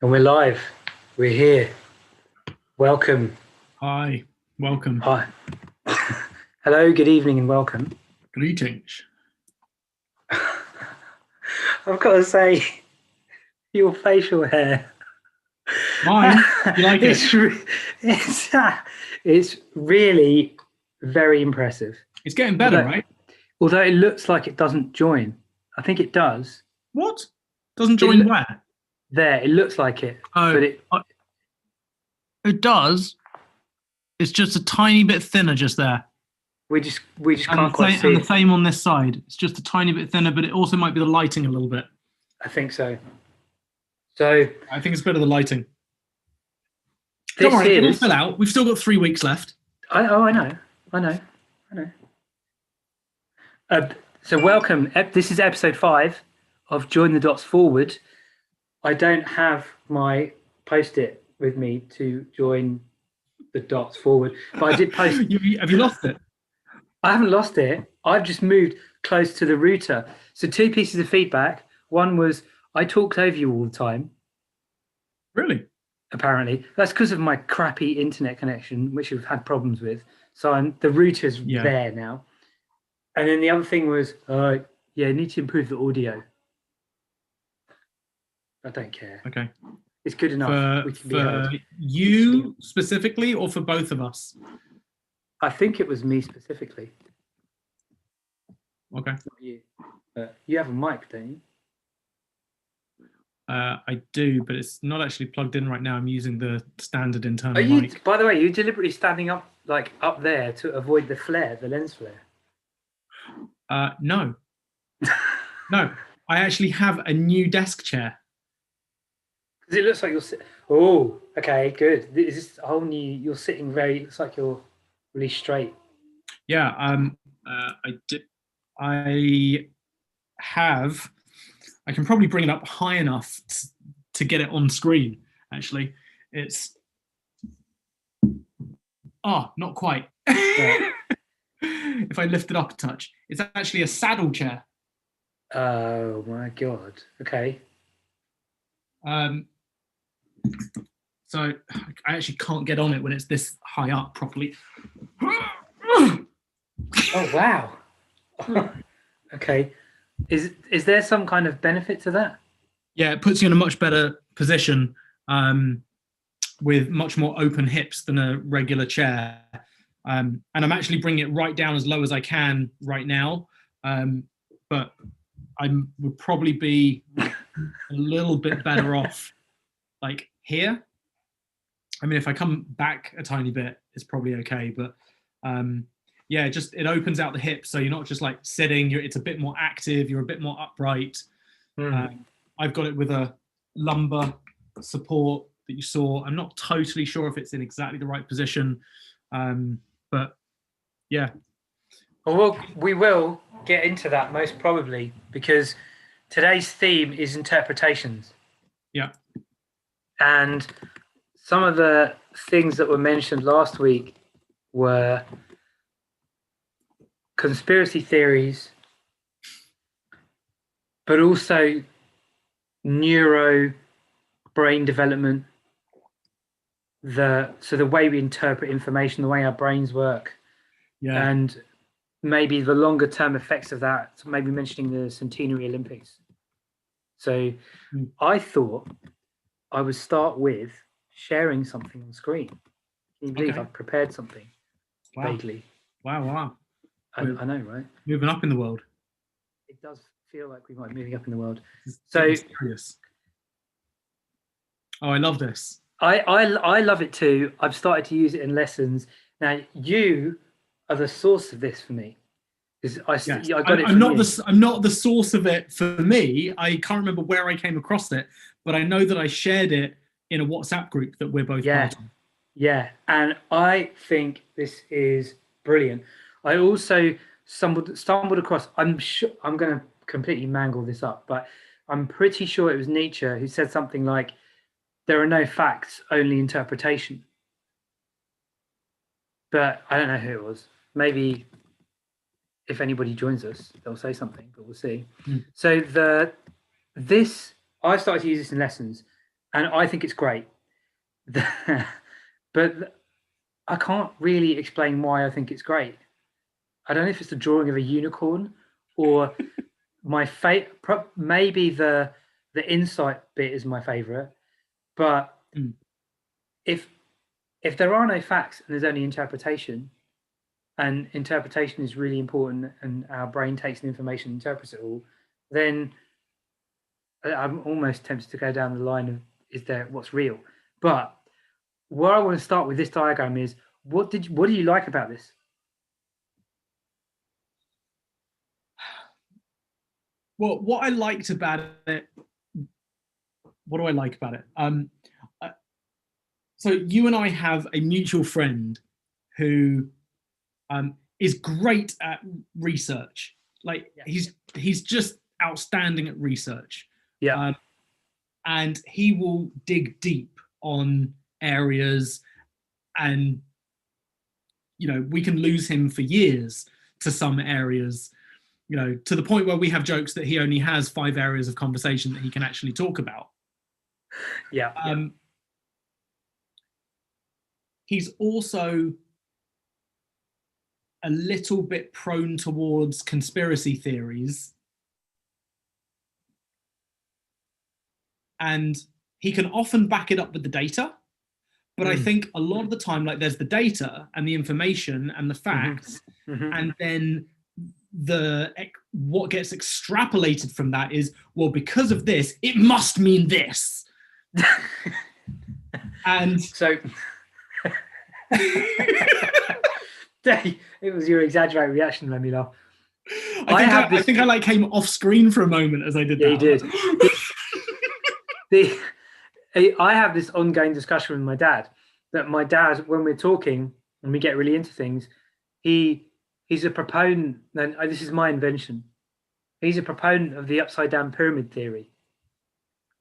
And we're live. We're here. Welcome. Hi, welcome. Hi. Hello, good evening, and welcome. Greetings. I've got to say, your facial hair. Mine? You like it? It's really very impressive. It's getting better, right? Although it looks like it doesn't join. I think it does. What? Doesn't join where? There, it looks like it. Oh, but it does. It's just a tiny bit thinner just there. We just can't quite see and it. the same on this side. It's just a tiny bit thinner, but it also might be the lighting a little bit. I think so. So I think it's a bit of the lighting. Don't worry, it'll fill out. We've still got 3 weeks left. I know. So welcome. This is episode 5 of Join the Dots Forward. I don't have my post-it with me to join the dots forward, but I did post. Have you lost it? I haven't lost it. I've just moved close to the router. So 2 pieces of feedback. One was I talked over you all the time. Really? Apparently. That's because of my crappy internet connection, which I've had problems with. So the router's there now. And then the other thing was, I need to improve the audio. I don't care. Okay. It's good enough. For you specifically or for both of us? I think it was me specifically. Okay. Not you. You have a mic, don't you? I do, but it's not actually plugged in right now. I'm using the standard internal mic. By the way, you're deliberately standing up there to avoid the flare, the lens flare. No. No. I actually have a new desk chair. Because it looks like you're sitting. Oh, okay, good. Is this a whole new? You're sitting very. Looks like you're really straight. Yeah. I have. I can probably bring it up high enough to get it on screen. Actually, it's. Not quite. Yeah. If I lift it up a touch, it's actually a saddle chair. Oh my god. Okay. So I actually can't get on it when it's this high up properly. Oh wow. Okay. Is there some kind of benefit to that? Yeah, it puts you in a much better position with much more open hips than a regular chair. And I'm actually bringing it right down as low as I can right now. But I would probably be a little bit better off like here. I mean, if I come back a tiny bit, it's probably okay. But just it opens out the hips. So you're not just like sitting, it's a bit more active. You're a bit more upright. I've got it with a lumbar support that you saw. I'm not totally sure if it's in exactly the right position. But yeah. Well, we will get into that most probably because today's theme is interpretations. Yeah. And some of the things that were mentioned last week were conspiracy theories, but also neuro brain development. The way we interpret information, the way our brains work, and maybe the longer term effects of that. So maybe mentioning the Centenary Olympics. So I thought I would start with sharing something on screen. Can you believe I've prepared something vaguely? Wow. I know, right? Moving up in the world. It does feel like we might be moving up in the world. So serious. Oh, I love this. I love it too. I've started to use it in lessons. Now you are the source of this for me. I got it. I'm not the source of it for me. I can't remember where I came across it, but I know that I shared it in a WhatsApp group that we're both part of. Yeah, and I think this is brilliant. I also stumbled across. I'm going to completely mangle this up, but I'm pretty sure it was Nietzsche who said something like, "There are no facts, only interpretation." But I don't know who it was. Maybe if anybody joins us, they'll say something, but we'll see. So I started to use this in lessons. and I think it's great. But I can't really explain why I think it's great. I don't know if it's the drawing of a unicorn or my maybe the insight bit is my favorite. But if there are no facts and there's only interpretation, and interpretation is really important, and our brain takes the information and interprets it all, then I'm almost tempted to go down the line of what's real. But where I want to start with this diagram is what do you like about this? Well, what I liked about it, what do I like about it? So you and I have a mutual friend who is great at research. Like he's just outstanding at research. Yeah. And he will dig deep on areas, and we can lose him for years to some areas, to the point where we have jokes that he only has 5 areas of conversation that he can actually talk about. Yeah. He's also a little bit prone towards conspiracy theories, and he can often back it up with the data. But I think a lot of the time, like, there's the data and the information and the facts, and then what gets extrapolated from that is, well, because of this, it must mean this. And so Dave, it was your exaggerated reaction that made me laugh. I think I like came off screen for a moment as I did that. You did. I have this ongoing discussion with my dad, that my dad, when we're talking and we get really into things, he's a proponent, and this is my invention, he's a proponent of the upside down pyramid theory.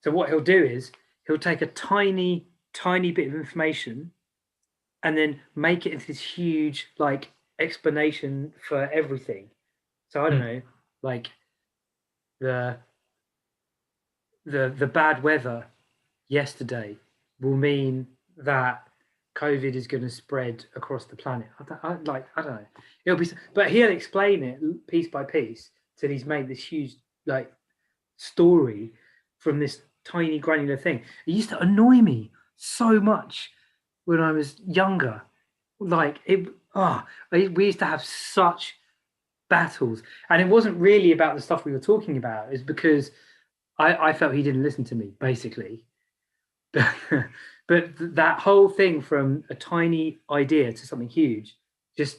So what he'll do is he'll take a tiny bit of information and then make it into this huge like explanation for everything. So I don't know, like the bad weather yesterday will mean that COVID is going to spread across the planet. I don't know. It'll be, but he'll explain it piece by piece till he's made this huge like story from this tiny granular thing. It used to annoy me so much when I was younger. Like we used to have such battles, and it wasn't really about the stuff we were talking about. It's because I felt he didn't listen to me, basically. But that whole thing from a tiny idea to something huge, just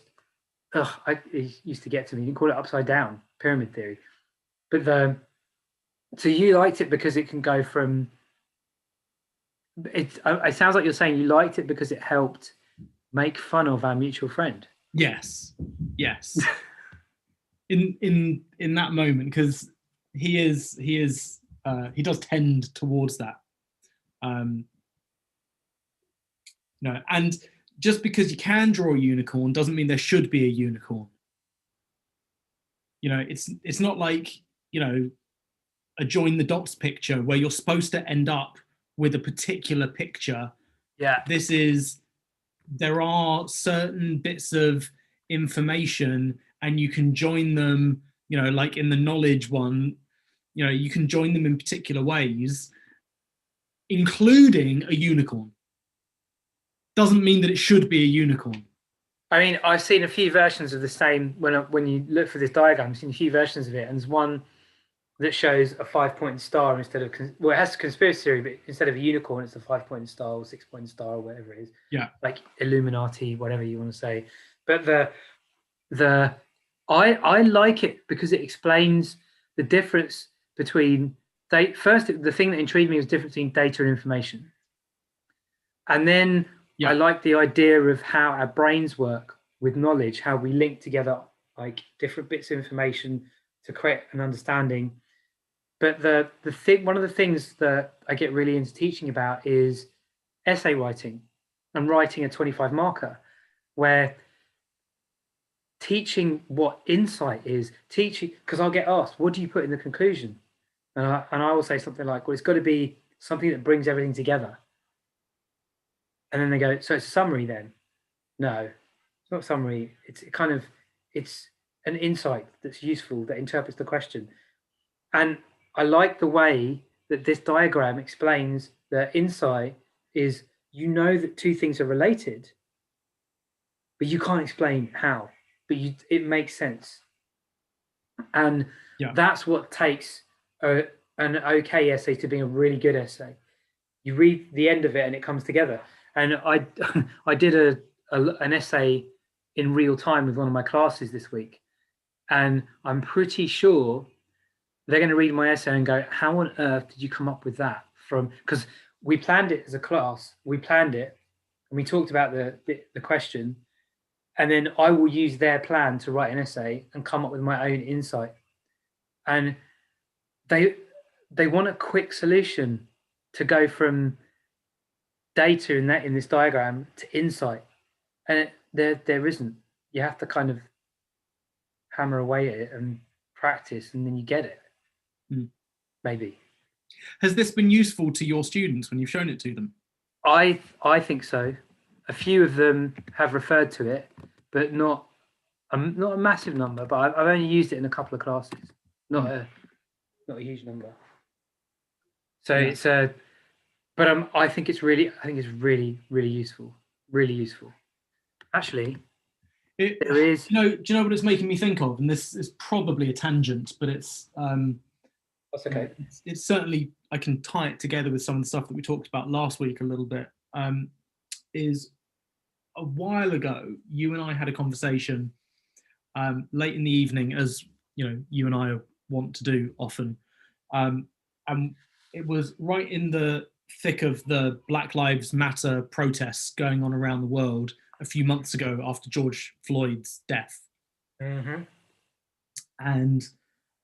it used to get to me. You can call it upside down pyramid theory. But so you liked it because it can go from. It sounds like you're saying you liked it because it helped make fun of our mutual friend. Yes. in that moment, because he does tend towards that. And just because you can draw a unicorn doesn't mean there should be a unicorn. It's not like, a join the dots picture where you're supposed to end up with a particular picture. Yeah. There are certain bits of information and you can join them, like in the knowledge one, you can join them in particular ways, including a unicorn. Doesn't mean that it should be a unicorn. I mean, I've seen a few versions of the same. When you look for this diagram, I've seen a few versions of it, and there's one that shows a 5-pointed star instead of, well, it has a conspiracy theory, but instead of a unicorn, it's a 5-pointed star or 6-pointed star or whatever it is. Yeah. Like Illuminati, whatever you want to say. But I like it because it explains the difference between first, the thing that intrigued me was the difference between data and information. And then I like the idea of how our brains work with knowledge, how we link together like different bits of information to create an understanding. But one of the things that I get really into teaching about is essay writing and writing a 25 marker, where teaching what insight is, because I'll get asked, what do you put in the conclusion? And I will say something like, well, it's got to be something that brings everything together. And then they go, so it's a summary then? No, it's not a summary. It's an insight that's useful, that interprets the question. And I like the way that this diagram explains that insight is, that two things are related, but you can't explain how, but it makes sense. And that's what takes an okay essay to being a really good essay. You read the end of it and it comes together. And I did an essay in real time with one of my classes this week, and I'm pretty sure they're going to read my essay and go, how on earth did you come up with that? Because we planned it as a class, we planned it, and we talked about the question, and then I will use their plan to write an essay and come up with my own insight. And they want a quick solution to go from data in this diagram to insight, and there isn't. You have to kind of hammer away at it and practice, and then you get it. Maybe. Has this been useful to your students when you've shown it to them? I think so. A few of them have referred to it, but not a massive number. But I've only used it in a couple of classes, not a huge number. So it's but I think it's really useful. Really useful. Actually, there is. Do you know what it's making me think of? And this is probably a tangent, but it's. That's okay. It's certainly, I can tie it together with some of the stuff that we talked about last week a little bit. Is a while ago, you and I had a conversation late in the evening, as you and I want to do often, and it was right in the thick of the Black Lives Matter protests going on around the world a few months ago after George Floyd's death. Mm-hmm. And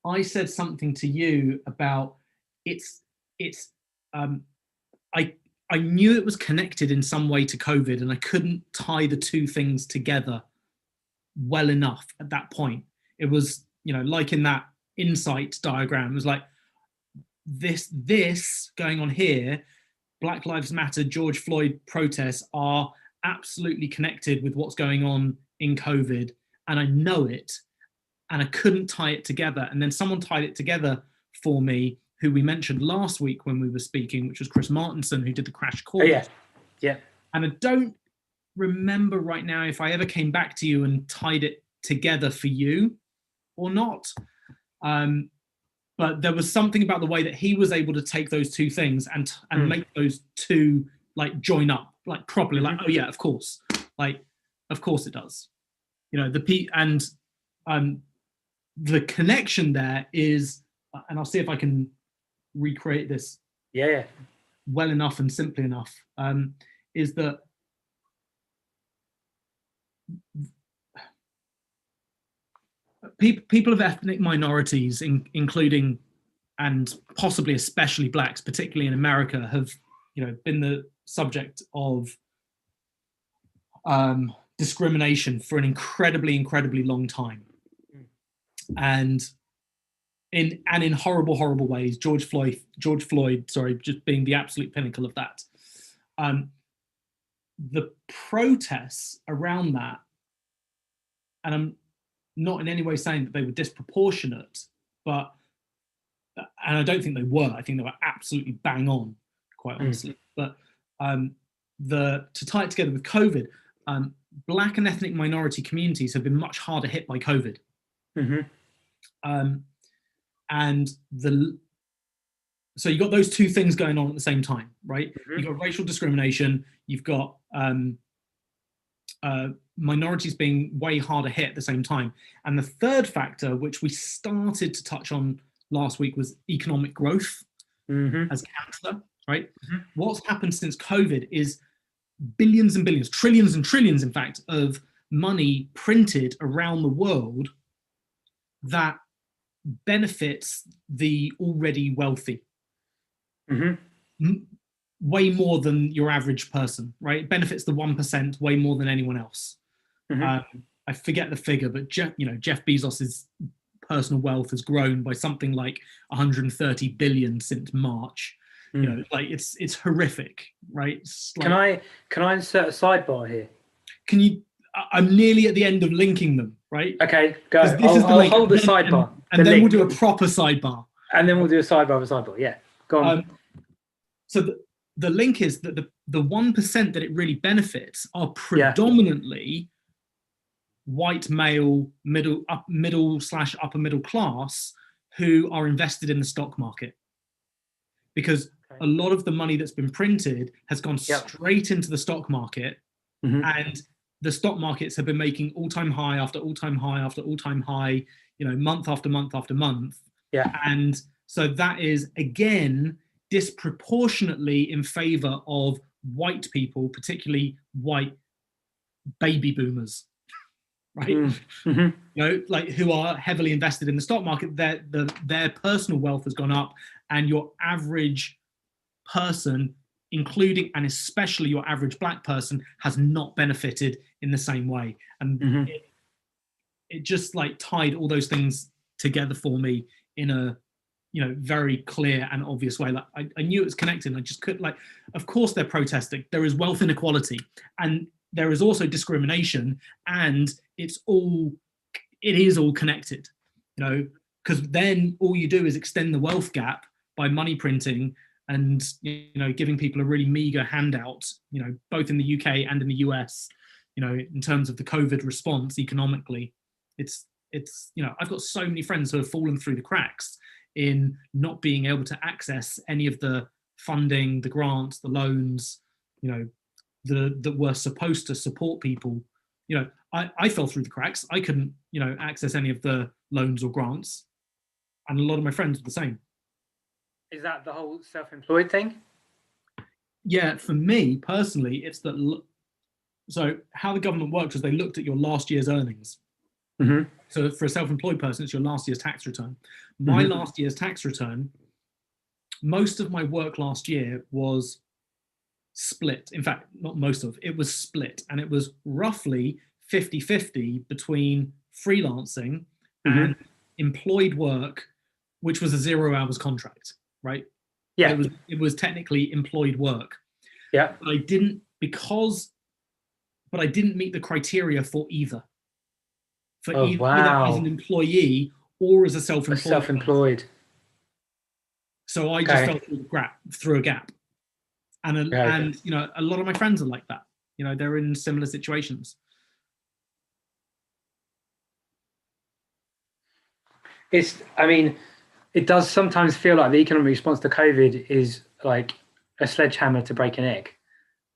I said something to you about I knew it was connected in some way to COVID, and I couldn't tie the two things together well enough at that point. It was, like in that insight diagram, it was like this going on here, Black Lives Matter, George Floyd protests are absolutely connected with what's going on in COVID, and I know it, and I couldn't tie it together. And then someone tied it together for me, who we mentioned last week when we were speaking, which was Chris Martinson, who did the crash course. Oh, yeah. And I don't remember right now if I ever came back to you and tied it together for you or not. But there was something about the way that he was able to take those two things and make those two like join up like properly. Like, oh yeah, of course. Like, of course it does. The connection there is, and I'll see if I can recreate this well enough and simply enough, is that people of ethnic minorities, including and possibly especially blacks, particularly in America, have been the subject of discrimination for an incredibly long time. And in horrible ways. George Floyd, sorry, just being the absolute pinnacle of that. The protests around that, and I'm not in any way saying that they were disproportionate, and I don't think they were. I think they were absolutely bang on, quite honestly. But to tie it together with COVID, Black and ethnic minority communities have been much harder hit by COVID. And so you've got those two things going on at the same time, right? You've got racial discrimination, you've got minorities being way harder hit at the same time. And the third factor, which we started to touch on last week, was economic growth as cancer, right? What's happened since COVID is billions and billions, trillions and trillions, in fact, of money printed around the world that benefits the already wealthy. Way more than your average person, right? It benefits the 1% way more than anyone else. I forget the figure, but Jeff Bezos's personal wealth has grown by something like 130 billion since March. You know, like it's horrific, right? It's like, can I insert a sidebar here? Can you? I'm nearly at the end of linking them, right? Okay, go. I'll hold the sidebar, and then we'll do a proper sidebar, and then we'll do a sidebar of a sidebar. Yeah, go on. So the link is that the 1% that it really benefits are predominantly white male middle/upper middle class who are invested in the stock market, because a lot of the money that's been printed has gone straight into the stock market, and the stock markets have been making all-time high after all-time high after all-time high, you know, month after month after month. And so that is again disproportionately in favor of white people, particularly white baby boomers, right? You know, like, who are heavily invested in the stock market. Their personal wealth has gone up, and your average person, including and especially your average black person, has not benefited in the same way. And it just like tied all those things together for me in a, you know, very clear and obvious way. Like I knew it was connected, and I just couldn't, like, of course they're protesting. There is wealth inequality, and there is also discrimination, and it is all connected, you know, because then all you do is extend the wealth gap by money printing and, you know, giving people a really meager handout, you know, both in the UK and in the US, you know, in terms of the COVID response economically. It's you know, I've got so many friends who have fallen through the cracks in not being able to access any of the funding, the grants, the loans, you know, that were supposed to support people. You know, I fell through the cracks. I couldn't, you know, access any of the loans or grants, and a lot of my friends were the same. Is that the whole self-employed thing? Yeah, for me personally, it's that. So how the government works is they looked at your last year's earnings. So for a self-employed person, it's your last year's tax return. My last year's tax return, most of my work last year was split. In fact, not most of it was split, and it was roughly 50-50 between freelancing and employed work, which was a 0 hours contract, right? Yeah, it was technically employed work. Yeah, but I didn't meet the criteria for either. Either as an employee or as a self-employed. So I just fell through a gap. And you know, a lot of my friends are like that. You know, they're in similar situations. I mean, it does sometimes feel like the economic response to COVID is like a sledgehammer to break an egg.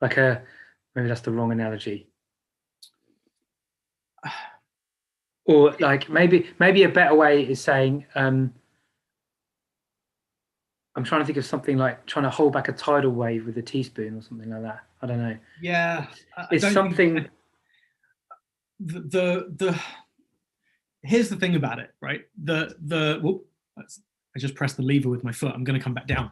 Maybe that's the wrong analogy. Or like maybe a better way is saying, I'm trying to think of something like trying to hold back a tidal wave with a teaspoon or something like that. I don't know. Yeah, it's something. Here's the thing about it, right? I just pressed the lever with my foot. I'm going to come back down.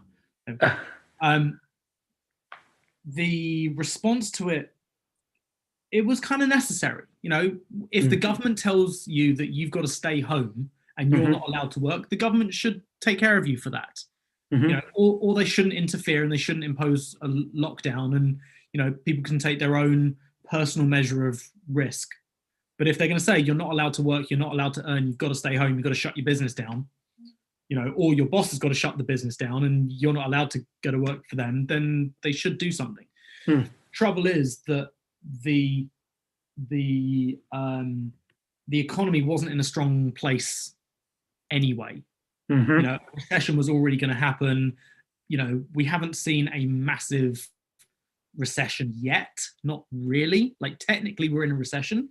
The response to it was kind of necessary. You know, if the government tells you that you've got to stay home and you're not allowed to work, the government should take care of you for that. You know, or they shouldn't interfere, and they shouldn't impose a lockdown, and, you know, people can take their own personal measure of risk. But if they're going to say you're not allowed to work, you're not allowed to earn, you've got to stay home, you've got to shut your business down, you know, or your boss has got to shut the business down and you're not allowed to go to work for them, then they should do something. Trouble is that the economy wasn't in a strong place anyway. You know, recession was already going to happen. You know, we haven't seen a massive recession yet. Not really. Like, technically we're in a recession,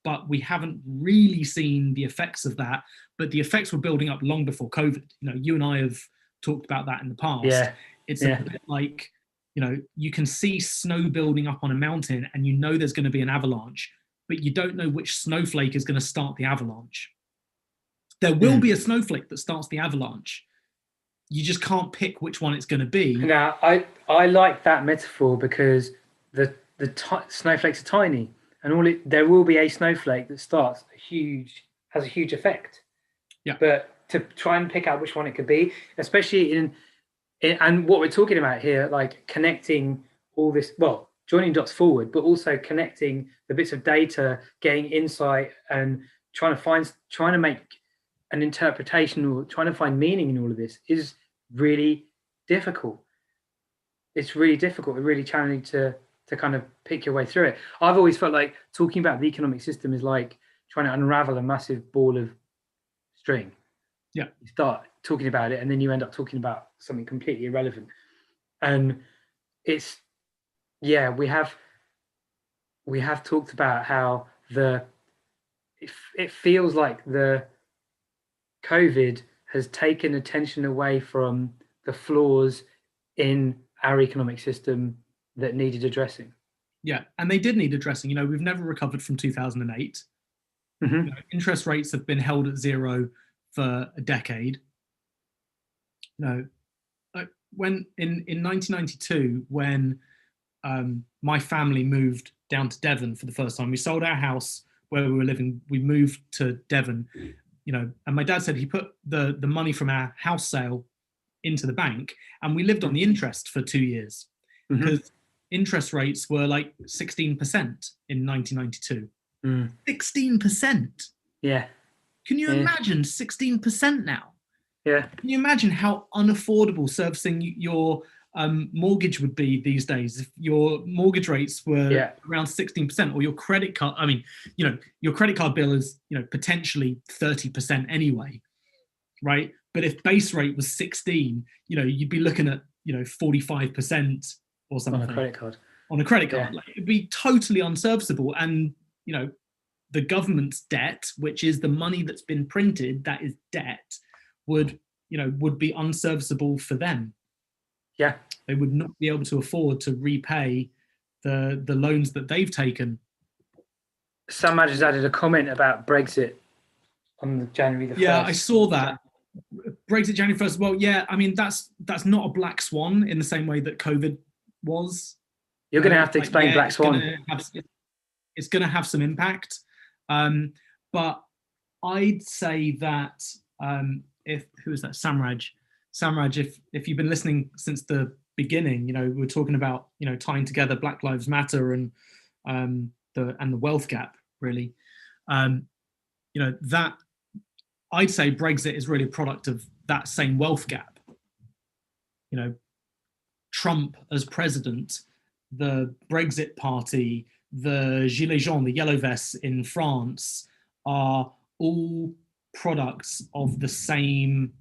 but we haven't really seen the effects of that. But the effects were building up long before COVID. You know, you and I have talked about that in the past. It's a bit like, you know, you can see snow building up on a mountain and you know there's going to be an avalanche, but you don't know which snowflake is going to start the avalanche. There will be a snowflake that starts the avalanche. You just can't pick which one it's going to be. Now, I like that metaphor because the snowflakes are tiny, and there will be a snowflake that starts has a huge effect. Yeah. But to try and pick out which one it could be, especially and what we're talking about here, like connecting all this, well, joining dots forward, but also connecting the bits of data, getting insight, and trying to make an interpretation or trying to find meaning in all of this is really difficult. It's really difficult and really challenging to kind of pick your way through it. I've always felt like talking about the economic system is like trying to unravel a massive ball of string. Yeah. You start talking about it and then you end up talking about something completely irrelevant. And it's, yeah, we have talked about how it feels like the COVID has taken attention away from the flaws in our economic system that needed addressing. Yeah, and they did need addressing. You know, we've never recovered from 2008. Mm-hmm. You know, interest rates have been held at zero for a decade. You know, like when in 1992, when my family moved down to Devon for the first time, we sold our house where we were living. We moved to Devon. You know, and my dad said he put the money from our house sale into the bank, and we lived on the interest for 2 years because interest rates were like 16% in 1992. 16%. Yeah. Can you imagine 16% now? Yeah. Can you imagine how unaffordable servicing your mortgage would be these days if your mortgage rates were around 16%, or your credit card? I mean, you know, your credit card bill is, you know, potentially 30% anyway, right? But if base rate was 16, you know, you'd be looking at, you know, 45% or something on a credit card. On a credit card, like, it'd be totally unserviceable. And you know, the government's debt, which is the money that's been printed, that is debt, would be unserviceable for them. Yeah, they would not be able to afford to repay the loans that they've taken. Sam has added a comment about Brexit on January the 1st. Yeah, I saw that. Brexit January 1st. Well, yeah, I mean, that's not a black swan in the same way that COVID was. You're going to have to explain black swan. It's going to have some impact. But I'd say that who is that? Samraj, if you've been listening since the beginning, you know, we're talking about, you know, tying together Black Lives Matter and the wealth gap, really. You know, that I'd say Brexit is really a product of that same wealth gap. You know, Trump as president, the Brexit Party, the Gilets jaunes, the yellow vests in France, are all products of the same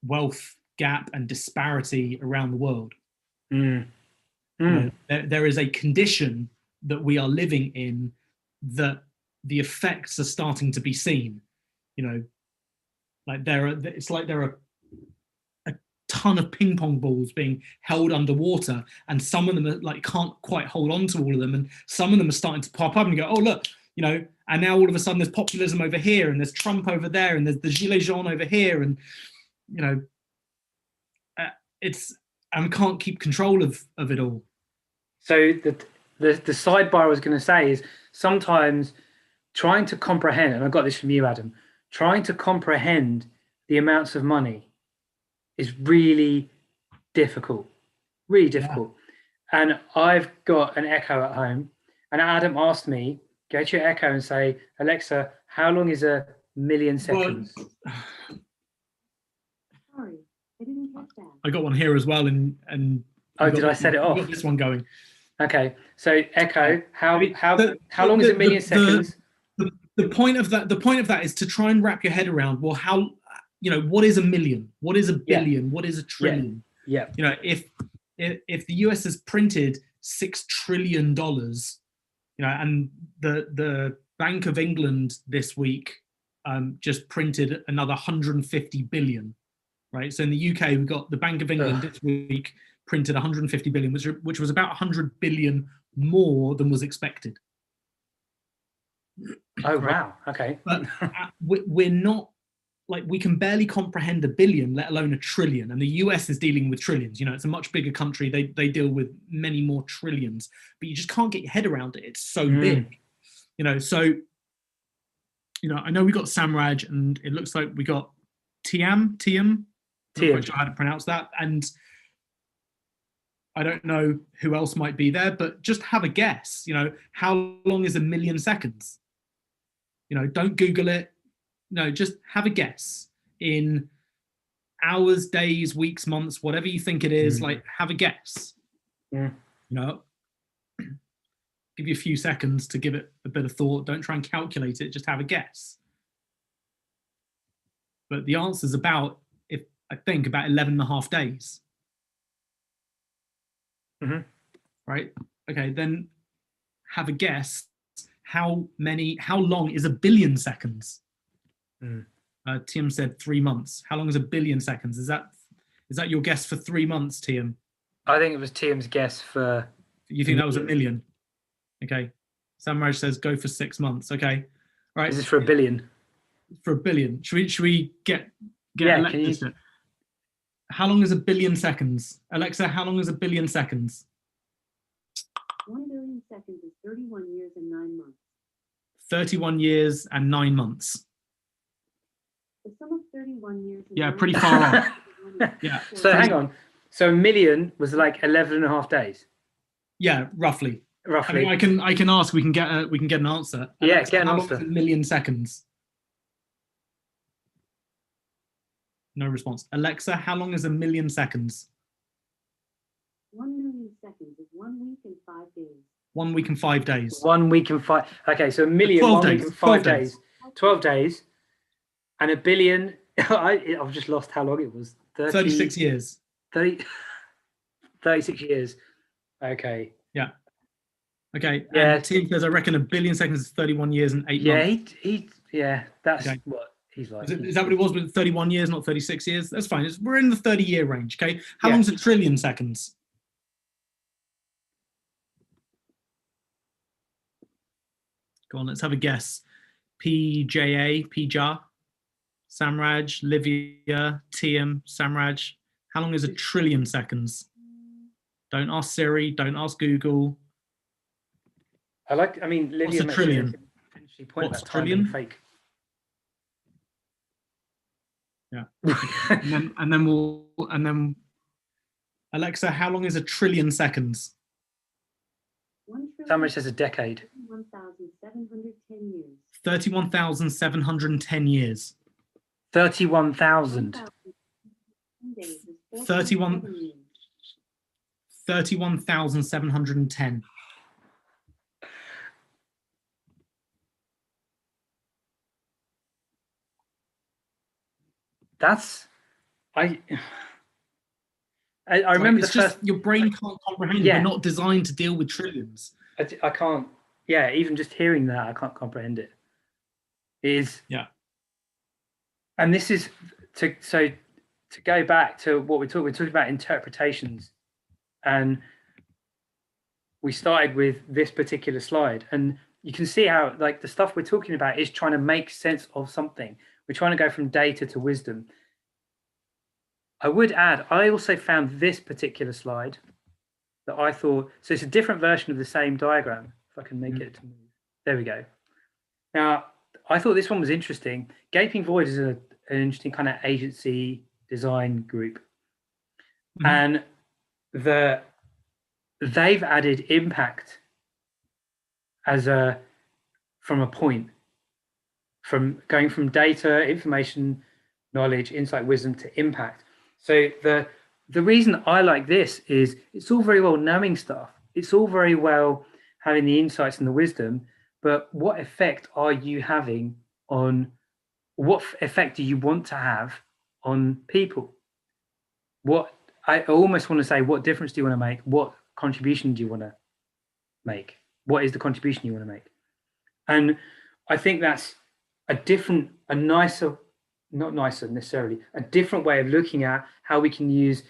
wealth gap and disparity around the world. You know, there is a condition that we are living in that the effects are starting to be seen. You know, like there are a ton of ping pong balls being held underwater, and some of them are like can't quite hold on to all of them, and some of them are starting to pop up and go, oh look, you know, and now all of a sudden there's populism over here, and there's Trump over there, and there's the Gilets jaunes over here, and you know, and we can't keep control of it all. So the sidebar I was going to say is sometimes trying to comprehend, and I got this from you, Adam, trying to comprehend the amounts of money is really difficult, Yeah. And I've got an Echo at home, and Adam asked me, go to your Echo and say, Alexa, how long is a million seconds? Sorry, I didn't catch that. I got one here as well, and did I set it off? Got this one going. Okay, so Echo, how long is a million seconds? The point of that is to try and wrap your head around, well, how, you know, what is a million? What is a billion? What is a trillion? Yeah. You know, if the US has printed $6 trillion, you know, and the Bank of England this week just printed another 150 billion, right? So in the UK, we've got the Bank of England this week printed 150 billion, which was about 100 billion more than was expected. Oh, right? Wow. Okay. But we're not, like, we can barely comprehend a billion, let alone a trillion. And the US is dealing with trillions. You know, it's a much bigger country. They deal with many more trillions, but you just can't get your head around it. It's so big, you know. So, you know, I know we got Samraj, and it looks like we got Tiam. not quite sure how to pronounce that. And I don't know who else might be there, but just have a guess. How long is 1,000,000 seconds? Don't Google it. No, just have a guess in hours, days, weeks, months, whatever you think it is. Like, have a guess. Yeah. Give you a few seconds to give it a bit of thought. Don't try and calculate it. Just have a guess. But the answer is about 11.5 days. Right? Okay, then have a guess. How long is 1,000,000,000 seconds? Tim said 3 months. How long is 1,000,000,000 seconds? Is that your guess for 3 months, Tim? I think it was Tim's guess for. You think that was 1,000,000? Okay. Samraj says go for 6 months. Okay. All right. Is this for 1 billion? For 1 billion. Should we get Alexa? How long is 1,000,000,000 seconds? Alexa, how long is 1,000,000,000 seconds? 1,000,000,000 seconds is 31 years and 9 months. 31 years and 9 months. The sum of 31 years and pretty far off. Yeah. So hang on. So 1,000,000 was like 11.5 days. Yeah, roughly. I mean, I can ask. We can get an answer. Alexa, get an answer. How long is 1,000,000 seconds? No response. Alexa, how long is 1,000,000 seconds? 1,000,000 seconds is 1 week and 5 days. 1 week and 5 days. 1 week and 5. Okay, so 1,000,000, 12 1 days. week and 5 12 days. 12 days. And 1 billion, I've just lost how long it was. 36 years. 36 years. Okay. Yeah. Okay. Yeah. And Tim says, I reckon 1,000,000,000 seconds is 31 years and 8 months. That's Okay. what he's like. Is that what it was with 31 years, not 36 years? That's fine. We're in the 30-year range, okay? How Yeah. long's 1,000,000,000,000 seconds? Go on, let's have a guess. PJA, Samraj, Livia, Tiam, Samraj. How long is 1,000,000,000,000 seconds? Don't ask Siri, don't ask Google. Livia What's a trillion? She pointed What's that time trillion? being fake. Yeah. and then Alexa, how long is 1,000,000,000,000 seconds? Somebody says a decade. 31,710 years. 31,710 years. 31,000. 31,710. I remember your brain can't comprehend. Yeah. We're not designed to deal with trillions. I can't. Yeah, even just hearing that, I can't comprehend it. Yeah. And this is to go back to what we're talking about interpretations, and we started with this particular slide, and you can see how the stuff we're talking about is trying to make sense of something. We're trying to go from data to wisdom. I would add, I also found this particular slide that I thought, so it's a different version of the same diagram. If I can make it to move. There we go. Now, I thought this one was interesting. Gaping Void is an interesting kind of agency design group. And they've added impact from a point, from going from data, information, knowledge, insight, wisdom to impact. So the reason I like this is it's all very well knowing stuff. It's all very well having the insights and the wisdom, but what effect are you having on, what effect do you want to have on people? What I almost want to say, what difference do you want to make? What contribution do you want to make? What is the contribution you want to make? And I think that's a nicer, not nicer necessarily, a different way of looking at how we can use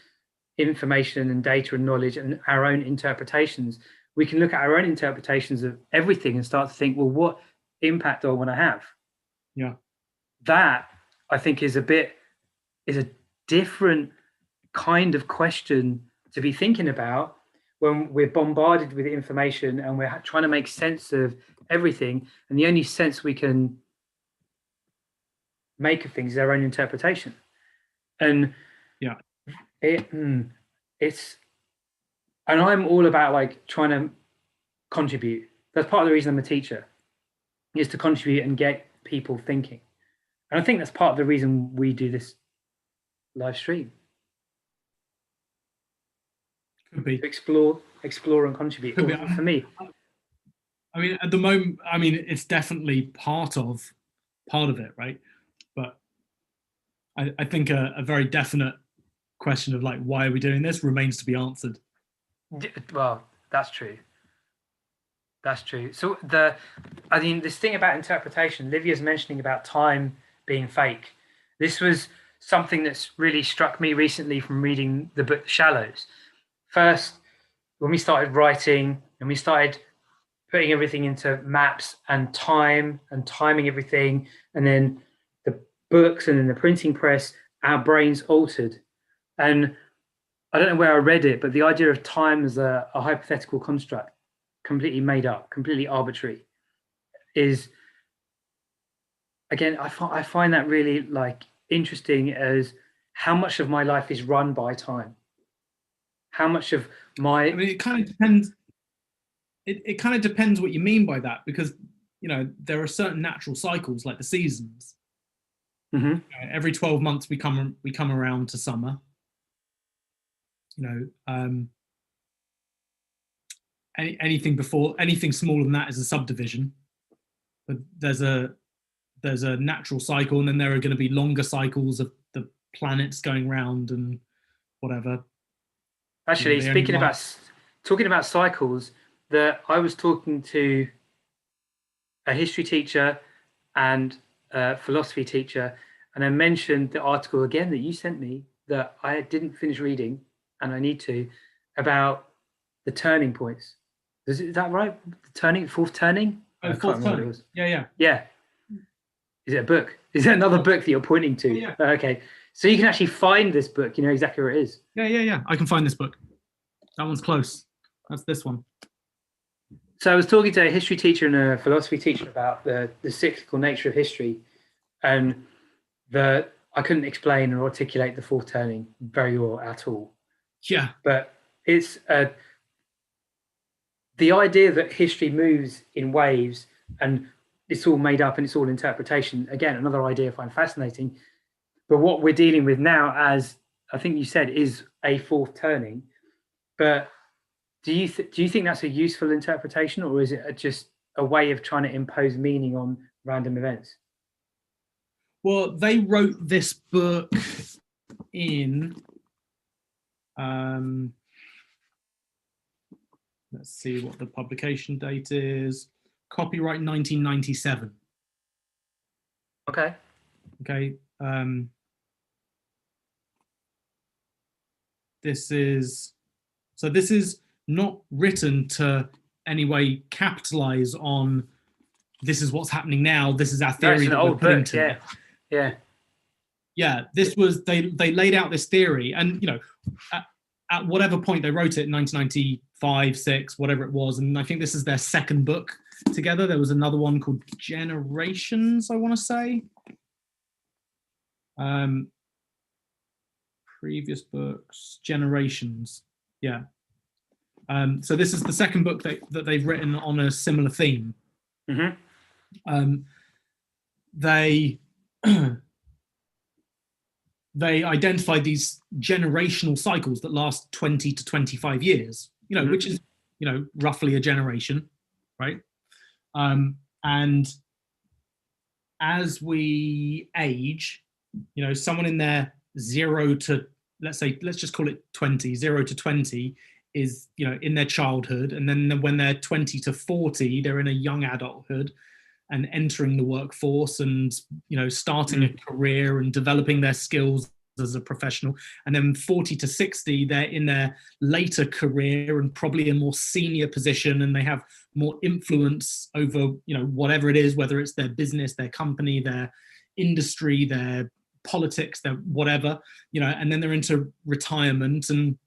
information and data and knowledge and our own interpretations. We can look at our own interpretations of everything and start to think, well, what impact do I want to have? Yeah. That I think is a different kind of question to be thinking about when we're bombarded with information and we're trying to make sense of everything. And the only sense we can make of things is our own interpretation. And It's, and I'm all about like trying to contribute. That's part of the reason I'm a teacher, is to contribute and get people thinking. And I think that's part of the reason we do this live stream. Could be. To explore and contribute. Could be. For me. I mean, at the moment, I mean, it's definitely part of it, right? But I think a very definite question of like, why are we doing this remains to be answered. Well, that's true. That's true. So I mean, this thing about interpretation, Livia's mentioning about time being fake. This was something that's really struck me recently from reading the book Shallows. First, when we started writing and we started putting everything into maps and time and timing everything, and then the books and then the printing press, our brains altered. And I don't know where I read it, but the idea of time as a hypothetical construct, completely made up, completely arbitrary, is, again, I find that really like interesting, as how much of my life is run by time. How much of my... I mean, it kind of depends. It kind of depends what you mean by that, because, you know, there are certain natural cycles like the seasons. Mm-hmm. You know, every 12 months we come around to summer. You know, anything smaller than that is a subdivision. But there's a natural cycle, and then there are going to be longer cycles of the planets going round and whatever. Actually, you know, talking about cycles, I was talking to a history teacher and a philosophy teacher, and I mentioned the article again that you sent me that I didn't finish reading, and I need to, about the turning points. Is that right? The fourth turning? Oh, fourth turning. Yeah. Is it a book? Is it another book that you're pointing to? Yeah. Okay. So you can actually find this book, you know exactly where it is. Yeah. I can find this book. That one's close. That's this one. So I was talking to a history teacher and a philosophy teacher about the cyclical nature of history, and I couldn't explain or articulate the fourth turning very well at all. Yeah. But it's the idea that history moves in waves and it's all made up and it's all interpretation. Again, another idea I find fascinating. But what we're dealing with now, as I think you said, is a fourth turning. But do you think that's a useful interpretation, or is it just a way of trying to impose meaning on random events? Well, they wrote this book in, let's see what the publication date is. Copyright 1997. Okay. This is not written to any way capitalize on this is what's happening now. This is our theory. That's an old book. Yeah. This was they laid out this theory, and you know, at whatever point they wrote it, 1995, 6, whatever it was, and I think this is their second book together. There was another one called Generations, I want to say. Previous books, Generations, yeah. So this is the second book that they've written on a similar theme. Mm-hmm. They identified these generational cycles that last 20 to 25 years, you know, which is, you know, roughly a generation, right? And as we age, you know, someone in their 0 to, let's just call it 20, 0 to 20 is, you know, in their childhood. And then when they're 20 to 40, they're in a young adulthood and entering the workforce and, you know, starting a career and developing their skills as a professional. And then 40 to 60, they're in their later career and probably a more senior position, and they have more influence over, you know, whatever it is, whether it's their business, their company, their industry, their politics, their whatever, you know, and then they're into retirement and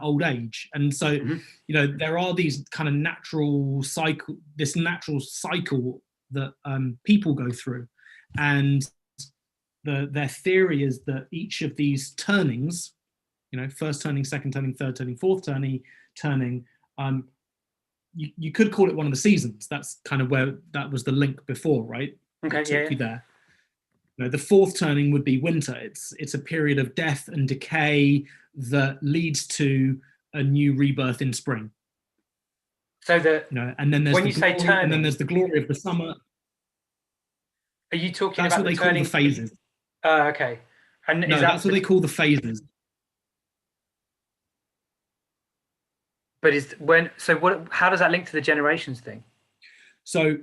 old age. And so, you know, there are these kind of natural cycle that people go through, and their theory is that each of these turnings, first turning, second turning, third turning, fourth turning. You could call it one of the seasons. That's kind of where that was the link before, right? Okay, that took you there. The fourth turning would be winter. It's a period of death and decay that leads to a new rebirth in spring. So and then there's when you say turning, and then there's the glory of the summer. Are you talking that's about what they call the phases? Okay. And no, that's what they call the phases. But how does that link to the generations thing? So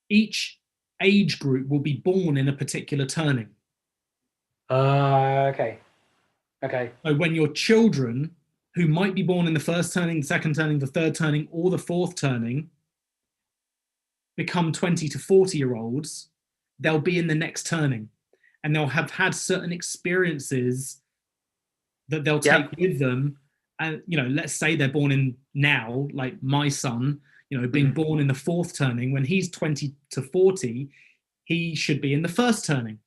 each age group will be born in a particular turning. Okay. So when your children, who might be born in the first turning, the second turning, the third turning, or the fourth turning, become 20 to 40-year-olds, they'll be in the next turning, and they'll have had certain experiences that they'll take with them. And let's say they're born in now, like my son, being born in the fourth turning. When he's 20 to 40, he should be in the first turning.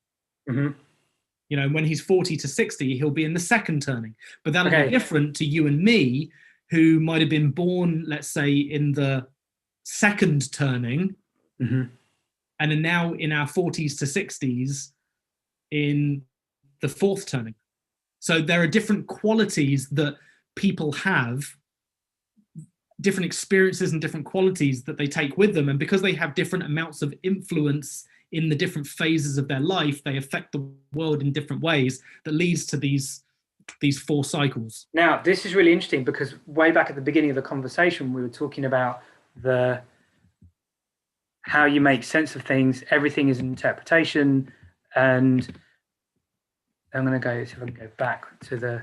When he's 40 to 60, he'll be in the second turning. But that'll be different to you and me, who might have been born, let's say, in the second turning, and are now in our 40s to 60s in the fourth turning. So there are different qualities that people have, different experiences and different qualities that they take with them. And because they have different amounts of influence in the different phases of their life, they affect the world in different ways that leads to these four cycles. Now, this is really interesting because way back at the beginning of the conversation, we were talking about how you make sense of things. Everything is an interpretation. And I'm going to see if I can go back to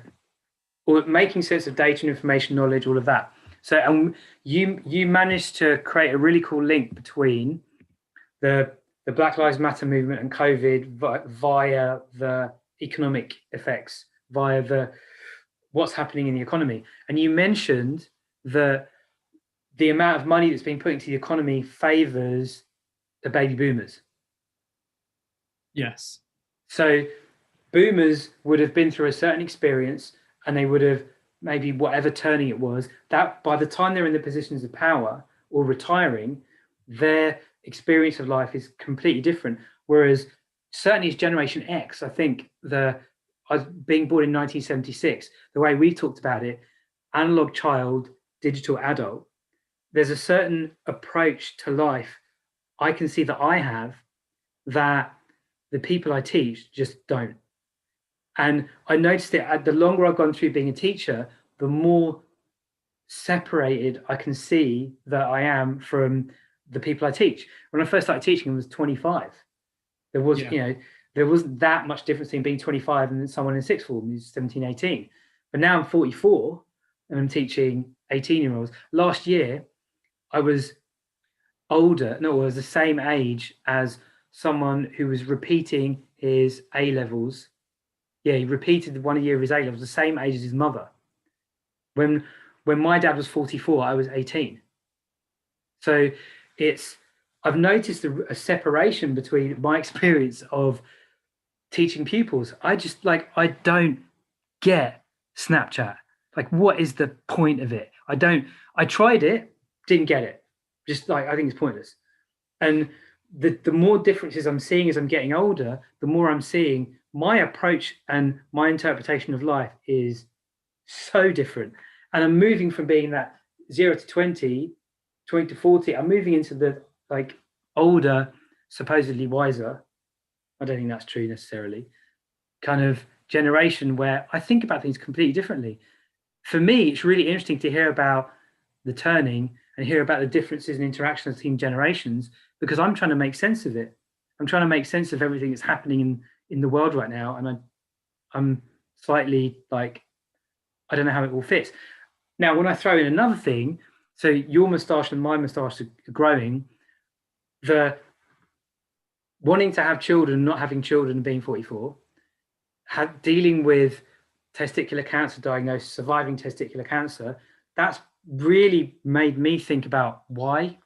making sense of data and information, knowledge, all of that. So you managed to create a really cool link between the Black Lives Matter movement and COVID via the economic effects, via what's happening in the economy. And you mentioned that the amount of money that's being put into the economy favors the baby boomers. Yes. So boomers would have been through a certain experience, and they would have maybe whatever turning it was, that by the time they're in the positions of power or retiring, their experience of life is completely different. Whereas certainly as Generation X, I think I was being born in 1976, the way we talked about it, analog child, digital adult, there's a certain approach to life I can see that I have that the people I teach just don't. And I noticed it, the longer I've gone through being a teacher, the more separated I can see that I am from the people I teach. When I first started teaching, I was 25. There was, there wasn't that much difference in being 25 and someone in sixth form who's 17, 18. But now I'm 44 and I'm teaching 18-year-olds. Last year, I was I was the same age as someone who was repeating his A-levels. Yeah, he repeated 1 year of his A-levels, the same age as his mother. When my dad was 44, I was 18. So I've noticed a separation between my experience of teaching pupils. I don't get Snapchat. Like, what is the point of it? I tried it, didn't get it. I think it's pointless. And the more differences I'm seeing as I'm getting older, the more I'm seeing my approach and my interpretation of life is so different. And I'm moving from being that 0 to 20, 20 to 40. I'm moving into the older, supposedly wiser. I don't think that's true necessarily. Kind of generation where I think about things completely differently. For me, it's really interesting to hear about the turning and hear about the differences and interactions between generations, because I'm trying to make sense of it. I'm trying to make sense of everything that's happening in the world right now. And I'm slightly I don't know how it all fits. Now, when I throw in another thing, so your moustache and my moustache are growing, the wanting to have children, not having children, being 44, dealing with testicular cancer diagnosis, surviving testicular cancer, that's really made me think about why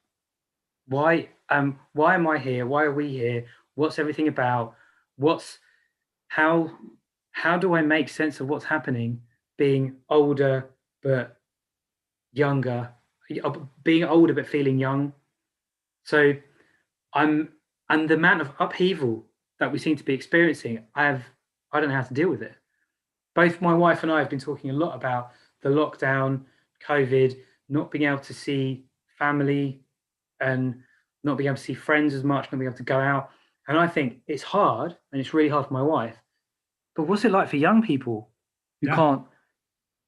am I here? Why are we here? What's everything about? How do I make sense of what's happening? being older but younger, being older but feeling young. So and the amount of upheaval that we seem to be experiencing, I don't know how to deal with it. Both my wife and I have been talking a lot about the lockdown, COVID, not being able to see family and not being able to see friends as much, not being able to go out. And I think it's hard, and it's really hard for my wife. But what's it like for young people who can't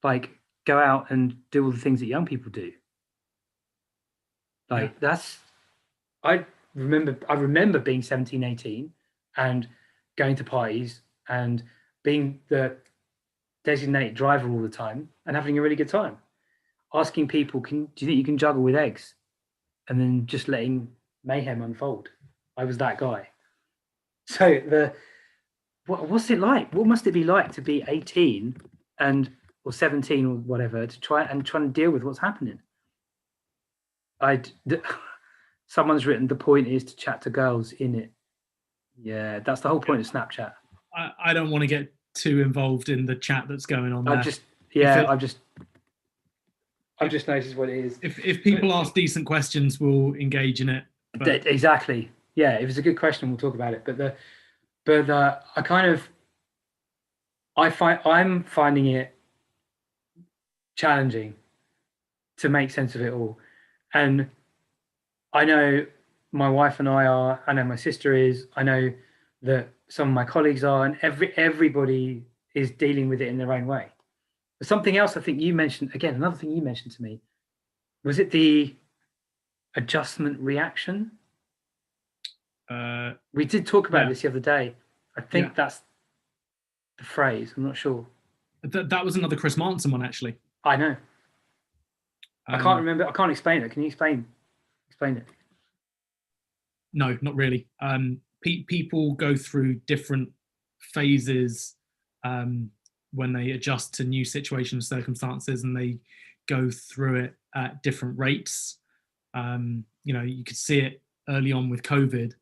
like go out and do all the things that young people do? Like I remember being 17, 18 and going to parties and being the designated driver all the time and having a really good time. Asking people, do you think you can juggle with eggs? And then just letting mayhem unfold. I was that guy. So what's it like? What must it be like to be 18 or 17 or whatever to try and deal with what's happening? Someone's written the point is to chat to girls in it. Yeah, that's the whole point of Snapchat. I don't want to get too involved in the chat that's going on there. I've just noticed what it is. If people ask decent questions, we'll engage in it. But exactly. Yeah, if it's a good question, we'll talk about it. I'm finding it challenging to make sense of it all. And I know my wife and I are, I know my sister is, I know that some of my colleagues are, and everybody is dealing with it in their own way. But something else I think you mentioned, again, another thing you mentioned to me, was it the adjustment reaction? We did talk about this the other day. I think that's the phrase. I'm not sure. That was another Chris Manson one, actually. I know. I can't remember. I can't explain it. Can you explain it? No, not really. People go through different phases when they adjust to new situations, circumstances, and they go through it at different rates. You could see it early on with COVID.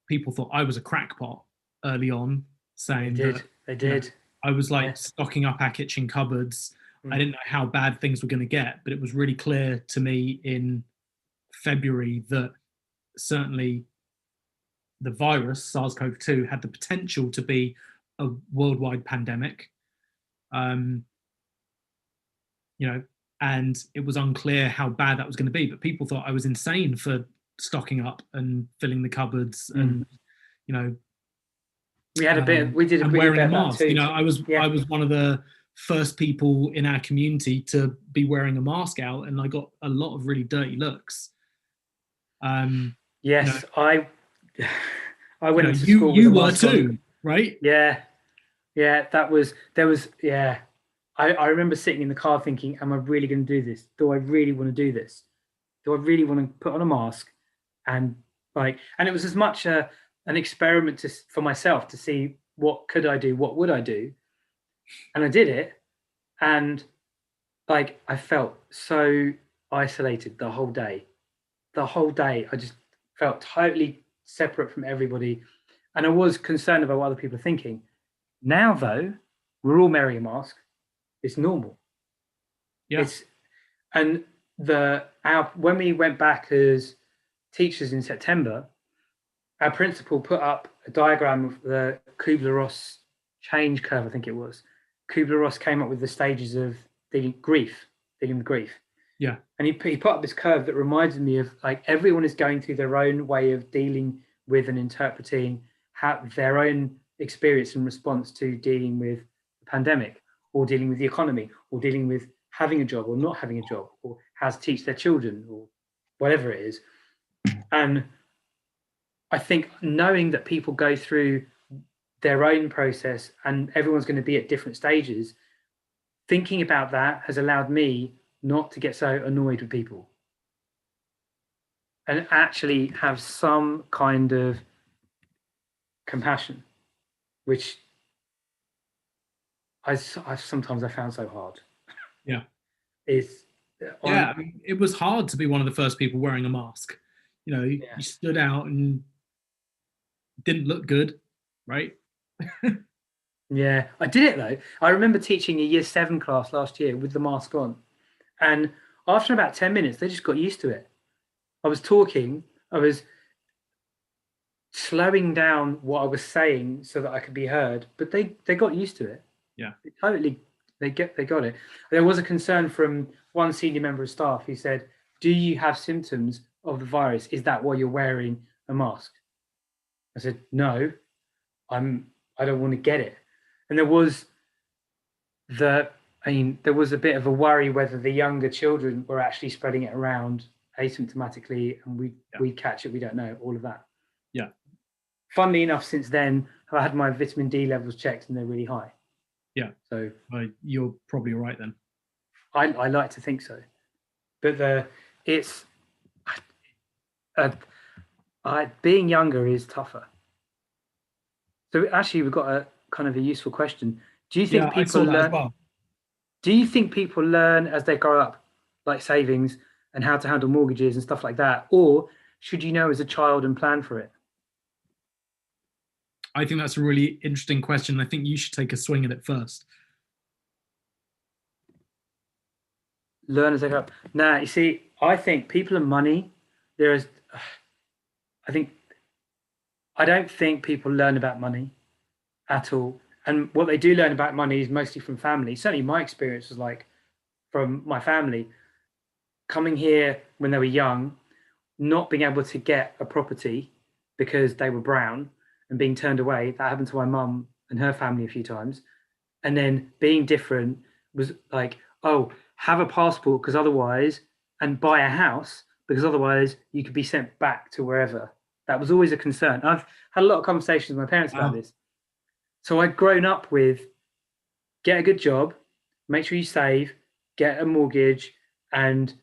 People thought I was a crackpot early on, saying they did. I was like stocking up our kitchen cupboards. I didn't know how bad things were going to get, but it was really clear to me in February that certainly the virus, SARS-CoV-2, had the potential to be a worldwide pandemic. And it was unclear how bad that was going to be, but people thought I was insane for stocking up and filling the cupboards and, we had a bit. We did. And wearing a mask. I was one of the first people in our community to be wearing a mask out, and I got a lot of really dirty looks. Yes, I went into school. You were too, right? Yeah. There was. I remember sitting in the car thinking, "Am I really going to do this? Do I really want to do this? Do I really want to put on a mask?" And it was as much an experiment for myself to see what could I do, what would I do, and I did it, and I felt so isolated the whole day. I just felt totally separate from everybody, and I was concerned about what other people are thinking. Now though, we're all wearing a mask. It's normal. Yeah. When we went back as teachers in September, our principal put up a diagram of the Kubler-Ross change curve, I think it was. Kubler-Ross came up with the stages of dealing with grief. Yeah. And he put up this curve that reminded me of everyone is going through their own way of dealing with and interpreting their own experience and response to dealing with the pandemic, or dealing with the economy, or dealing with having a job or not having a job, or how to teach their children, or whatever it is. And I think knowing that people go through their own process and everyone's going to be at different stages, thinking about that has allowed me not to get so annoyed with people and actually have some kind of compassion, which sometimes I found so hard. Yeah. I mean, it was hard to be one of the first people wearing a mask. You stood out and didn't look good, right? Yeah, I did it though. I remember teaching a year 7 class last year with the mask on. And after about 10 minutes, they just got used to it. I was talking, I was slowing down what I was saying so that I could be heard, but they got used to it. Yeah. They got it. There was a concern from one senior member of staff who said, "Do you have symptoms of the virus? Is that why you're wearing a mask?" I said, "No, I don't want to get it." And there was there was a bit of a worry whether the younger children were actually spreading it around asymptomatically, and we'd catch it. We don't know all of that. Yeah. Funnily enough, since then, I had my vitamin D levels checked, and they're really high. Yeah. So you're probably right then. I like to think so, but being younger is tougher. So actually, we've got a kind of a useful question. Do you think people learn? Well. Do you think people learn as they grow up, like savings and how to handle mortgages and stuff like that, or should you know as a child and plan for it? I think that's a really interesting question. I think you should take a swing at it first. Learn as they grow up. Now, you see, I think people and money. I don't think people learn about money at all. And what they do learn about money is mostly from family. Certainly my experience was like from my family coming here when they were young, not being able to get a property because they were brown and being turned away. That happened to my mum and her family a few times. And then being different was like, oh, have a passport because otherwise, and buy a house because otherwise you could be sent back to wherever. That was always a concern. I've had a lot of conversations with my parents about this. So I'd grown up with get a good job, make sure you save, get a mortgage, and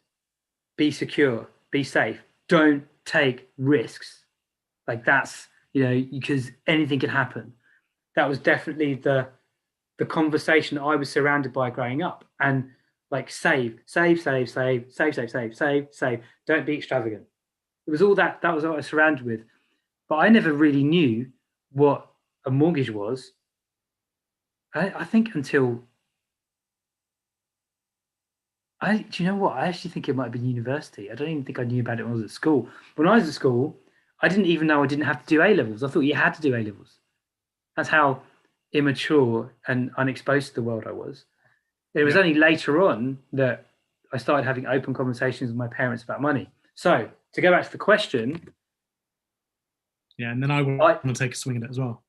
be secure, be safe. Don't take risks. Like that's, because anything can happen. That was definitely the conversation that I was surrounded by growing up. And like save. Don't be extravagant. It was all that was what I was surrounded with. But I never really knew what a mortgage was. I think until do you know what? I actually think it might have been university. I don't even think I knew about it when I was at school. When I was at school, I didn't even know I didn't have to do A levels. I thought you had to do A levels. That's how immature and unexposed to the world I was. It was only later on that I started having open conversations with my parents about money. So to go back to the question. Yeah, and then I want to take a swing at it as well.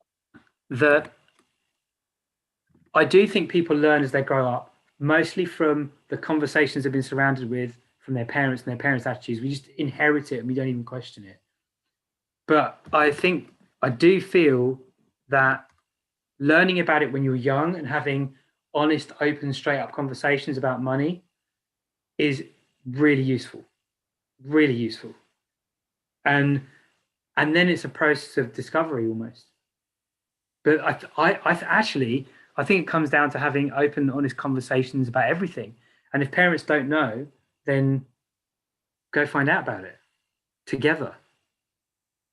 I do think people learn as they grow up, mostly from the conversations they've been surrounded with from their parents and their parents' attitudes. We just inherit it and we don't even question it. But I do feel that learning about it when you're young and having honest, open, straight up conversations about money is really useful, really useful. And then it's a process of discovery almost. But I think it comes down to having open, honest conversations about everything. And if parents don't know, then go find out about it together.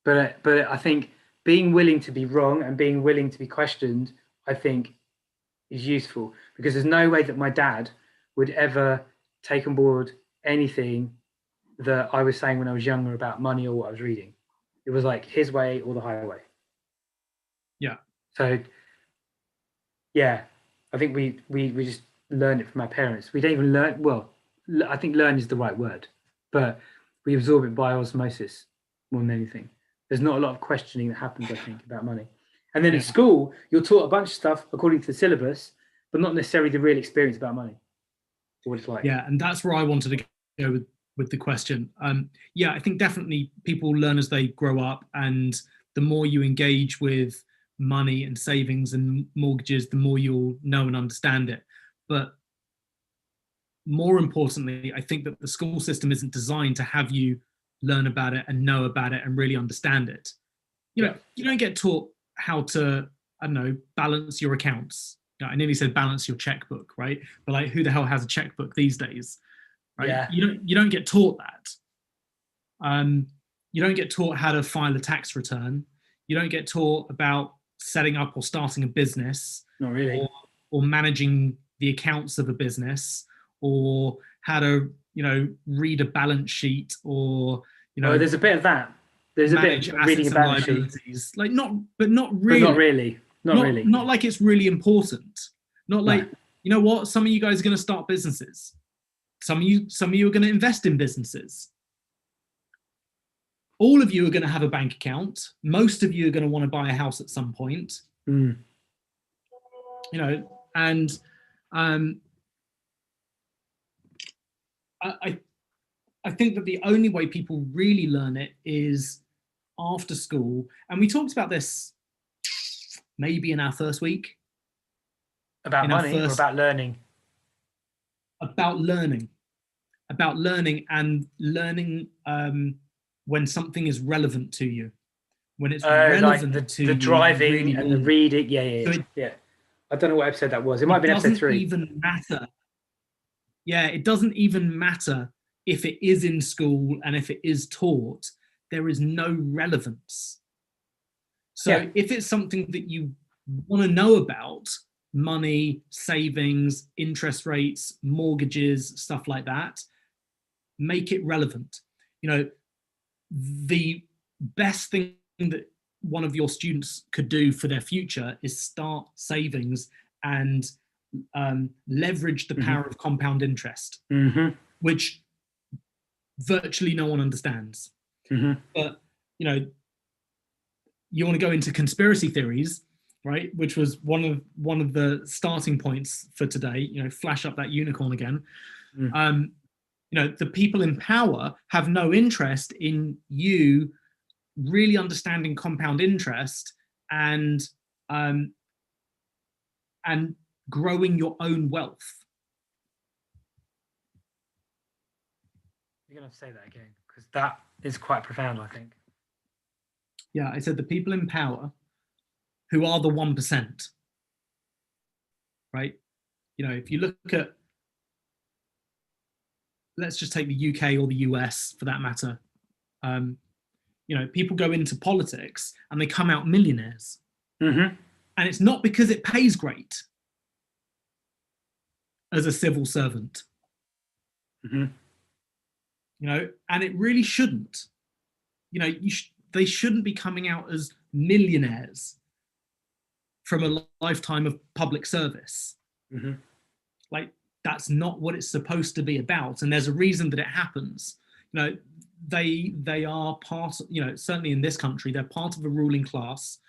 But I think being willing to be wrong and being willing to be questioned, I think, is useful because there's no way that my dad would ever take on board anything that I was saying when I was younger about money or what I was reading. It was like his way or the highway. Yeah. So, yeah, I think we just learned it from our parents. We don't even learn. Well, I think learn is the right word, but we absorb it by osmosis more than anything. There's not a lot of questioning that happens, I think, about money. And then at school, you're taught a bunch of stuff according to the syllabus, but not necessarily the real experience about money. What it's like. Yeah, and that's where I wanted to go with the question. I think definitely people learn as they grow up, and the more you engage with money and savings and mortgages, the more you'll know and understand it. But more importantly, I think that the school system isn't designed to have you learn about it and know about it and really understand it. You don't get taught how to, I don't know, balance your accounts. I nearly said balance your checkbook, right? But like, who the hell has a checkbook these days, right? Yeah. You don't get taught that. You don't get taught how to file a tax return. You don't get taught about setting up or starting a business, Not really. or managing the accounts of a business, or how to, read a balance sheet, or, there's a bit of that. There's a bit of reading a balance sheet. Like not really. But not really. Not really. Not like it's really important. Not like, No. you know what? Some of you guys are going to start businesses. Some of you are going to invest in businesses. All of you are going to have a bank account. Most of you are going to want to buy a house at some point. Mm. And I think that the only way people really learn it is after school. And we talked about this maybe in our first week. About money or about learning? About learning. About learning, and learning when something is relevant to you. When it's relevant like to the you, driving really and the reading. Yeah. I don't know what episode that was. It might have been episode 3. It doesn't even matter. Yeah, it doesn't even matter if it is in school and if it is taught. There is no relevance. So if it's something that you want to know about, money, savings, interest rates, mortgages, stuff like that, make it relevant. The best thing that one of your students could do for their future is start savings and leverage the power of compound interest, which virtually no one understands. But you want to go into conspiracy theories, right? Which was one of the starting points for today. Flash up that unicorn again. The people in power have no interest in you really understanding compound interest and growing your own wealth. You're going to say that again, because that is quite profound, I think. Yeah, I said the people in power who are the 1%, right? If you look at, let's just take the UK or the US for that matter. People go into politics and they come out millionaires. And it's not because it pays great as a civil servant. And it really shouldn't. They shouldn't be coming out as millionaires from a lifetime of public service. Like, that's not what it's supposed to be about. And there's a reason that it happens. They are part, certainly in this country, they're part of a ruling class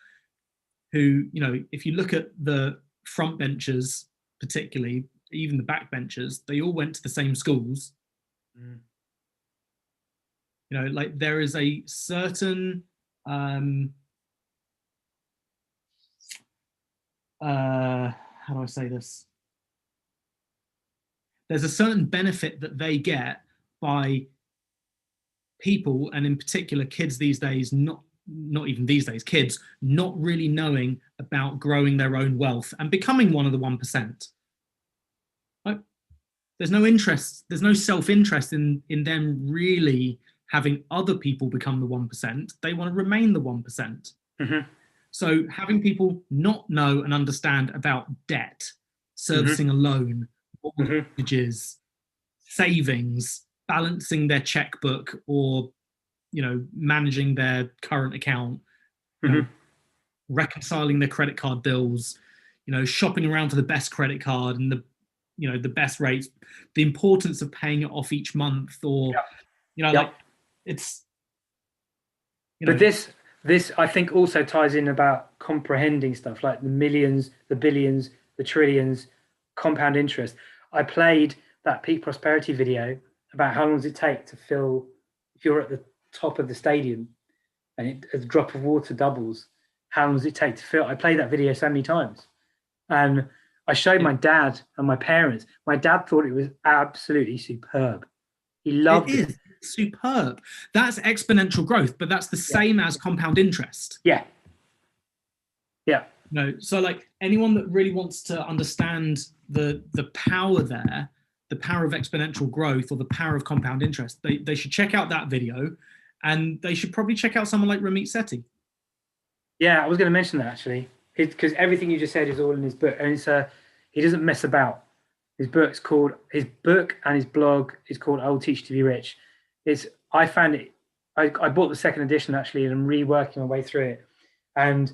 who, if you look at the front benchers, particularly, even the back benchers, they all went to the same schools. Like there is a certain, how do I say this? There's a certain benefit that they get by people, and in particular kids these days, not even these days, kids not really knowing about growing their own wealth and becoming one of the 1%. Like, there's no interest, there's no self-interest in them really having other people become the 1%. They want to remain the 1%. So having people not know and understand about debt, servicing a loan, mortgages, savings, balancing their checkbook, or managing their current account, reconciling their credit card bills, shopping around for the best credit card and the best rates, the importance of paying it off each month, or like it's but this I think also ties in about comprehending stuff like the millions, the billions, the trillions, compound interest. I played that peak prosperity video about how long does it take to fill, if you're at the top of the stadium and a drop of water doubles, how long does it take to fill? I played that video so many times, and I showed my dad and my parents. My dad thought it was absolutely superb. He loved it. It is superb. That's exponential growth, but that's the same as compound interest. Yeah. So like anyone that really wants to understand the power there, the power of exponential growth or the power of compound interest, they should check out that video, and they should probably check out someone like Ramit Sethi. Yeah, I was going to mention that actually. because everything you just said is all in his book, and he doesn't mess about. His book and his blog is called "I Will Teach You to Be Rich." I found it. I bought the second edition actually, and I'm reworking my way through it. And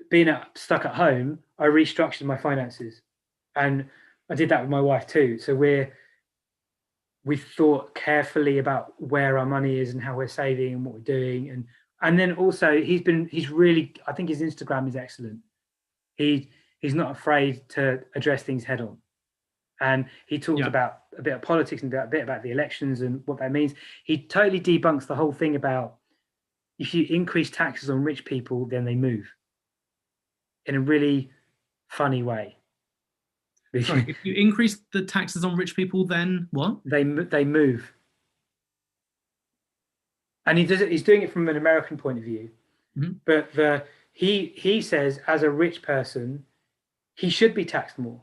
being stuck at home, I restructured my finances, and I did that with my wife too. So we've thought carefully about where our money is and how we're saving and what we're doing, and then also he's really, I think his Instagram is excellent. He's not afraid to address things head on, and he talks about a bit of politics and a bit about the elections and what that means. He totally debunks the whole thing about if you increase taxes on rich people, then they move, in a really funny way. Sorry, if you increase the taxes on rich people, then what? They move. And he's doing it from an American point of view. Mm-hmm. But he says, as a rich person, he should be taxed more.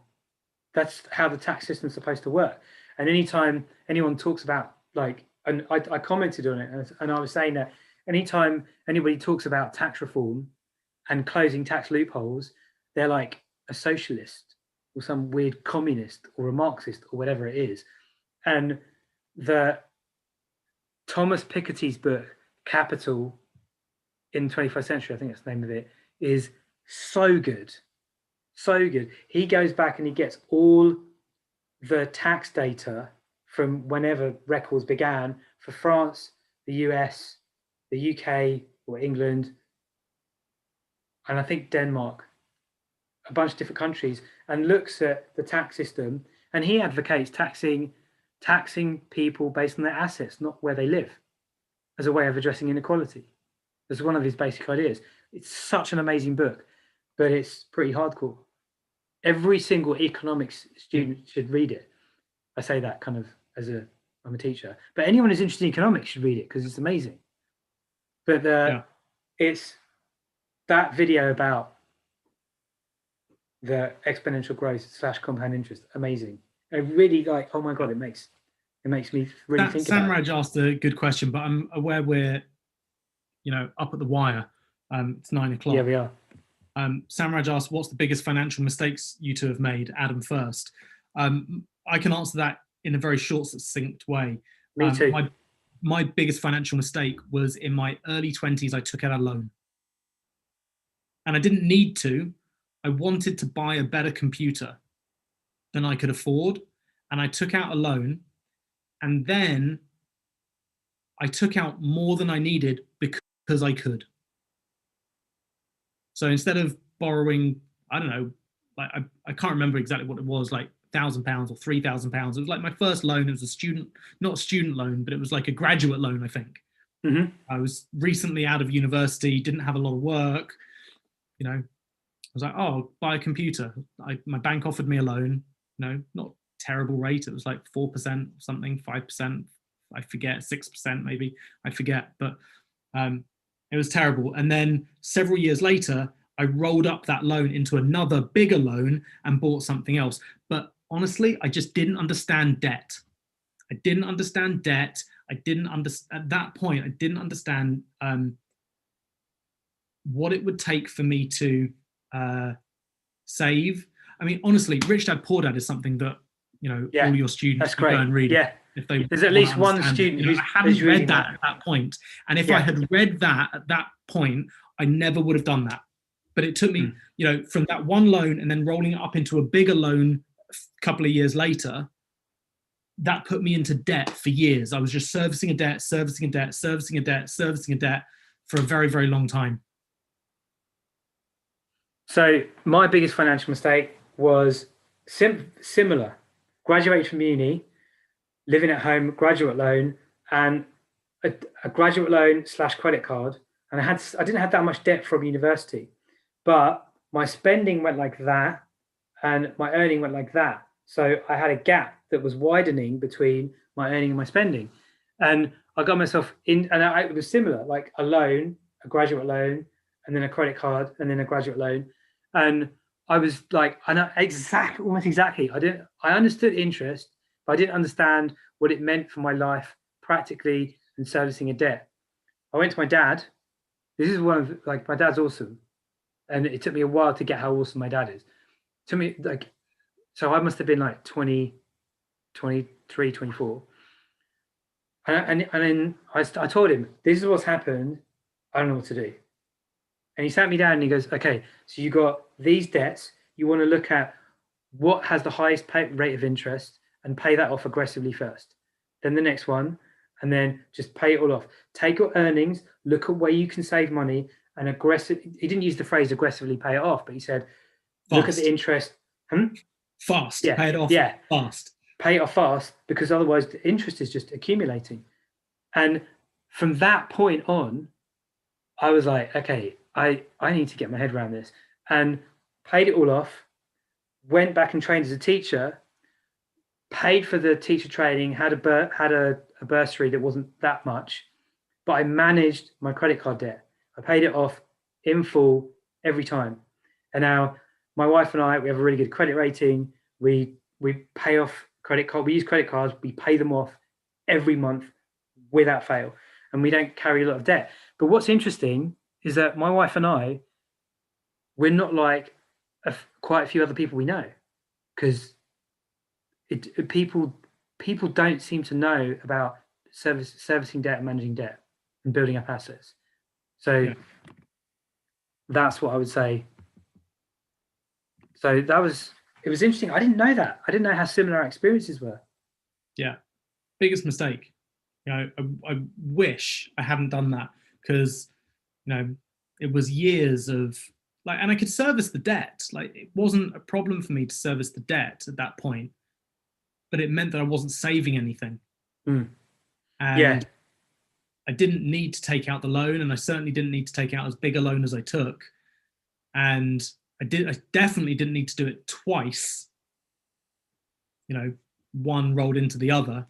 That's how the tax system's supposed to work. And anytime anyone talks about, like, and I commented on it, and I was saying that anytime anybody talks about tax reform and closing tax loopholes, they're like a socialist or some weird communist or a Marxist or whatever it is. And the Thomas Piketty's book, Capital in the 21st Century, I think that's the name of it, is so good. So good. He goes back and he gets all the tax data from whenever records began for France, the US, the UK or England, and I think Denmark, a bunch of different countries, and looks at the tax system. And he advocates taxing people based on their assets, not where they live, as a way of addressing inequality. That's one of his basic ideas. It's such an amazing book, but it's pretty hardcore. Every single economics student should read it. I say that kind of I'm a teacher, but anyone who's interested in economics should read it because it's amazing. But it's that video about the exponential growth / compound interest, amazing. I really like, oh my God, it makes me really think about it. Samraj asked a good question, but I'm aware we're, up at the wire. It's 9 o'clock. Yeah, we are. Samraj asked, what's the biggest financial mistakes you two have made? Adam first. I can answer that in a very short, succinct way. Me too. My biggest financial mistake was in my early 20s, I took out a loan. And I didn't need to. I wanted to buy a better computer than I could afford. And I took out a loan. And then I took out more than I needed because I could. So instead of borrowing, I don't know, like I can't remember exactly what it was, like £1,000 or £3,000. It was like my first loan. It was not a student loan, but it was like a graduate loan, I think. Mm-hmm. I was recently out of university, didn't have a lot of work. I was like, oh, I'll buy a computer. My bank offered me a loan, not terrible rate. It was like 4% something, 5%. I forget, 6% maybe. I forget, but it was terrible. And then several years later, I rolled up that loan into another bigger loan and bought something else. But honestly, I just didn't understand debt. I didn't understand debt. At that point, I didn't understand what it would take for me to save. I mean, honestly, Rich Dad Poor Dad is something that all your students can go and read. Yeah. If they There's at least one student who's I hadn't read that that at that point. And if I had read that at that point, I never would have done that. But it took me, from that one loan and then rolling it up into a bigger loan a couple of years later, that put me into debt for years. I was just servicing a debt for a very, very long time. So my biggest financial mistake was similar. Graduated from uni, living at home, graduate loan, and a graduate loan / credit card. And I didn't have that much debt from university, but my spending went like that and my earning went like that. So I had a gap that was widening between my earning and my spending. And I got myself in, and it was similar, like a loan, a graduate loan, and then a credit card, and then a graduate loan. And I was like, I know almost exactly. I understood interest, but I didn't understand what it meant for my life practically and servicing a debt. I went to my dad. This is my dad's awesome. and it took me a while to get how awesome my dad is. To me, like, so I must have been like 20, 23, 24. And then I told him, this is what's happened. I don't know what to do. And he sat me down and he goes, okay, so you got these debts. You want to look at what has the highest rate of interest and pay that off aggressively first. Then the next one, and then just pay it all off. Take your earnings, look at where you can save money, and he didn't use the phrase aggressively pay it off, but he said, look at the interest. Fast, Yeah. pay it off fast. Pay it off fast, because otherwise the interest is just accumulating. And from that point on, I was like, okay, I need to get my head around this, and paid it all off, went back and trained as a teacher, paid for the teacher training, had a bursary that wasn't that much, but I managed my credit card debt. I paid it off in full every time. And now my wife and I, we have a really good credit rating. We pay off credit card. We use credit cards. We pay them off every month without fail. And we don't carry a lot of debt. But what's interesting is that my wife and I, we're not like quite a few other people we know, because people don't seem to know about servicing debt and managing debt and building up assets. So that's what I would say. So it was interesting. I didn't know that. I didn't know how similar our experiences were. Yeah, biggest mistake. I wish I hadn't done that, because it was years of like, and I could service the debt. Like, it wasn't a problem for me to service the debt at that point, but it meant that I wasn't saving anything. And I didn't need to take out the loan, and I certainly didn't need to take out as big a loan as I took. And I definitely didn't need to do it twice. One rolled into the other.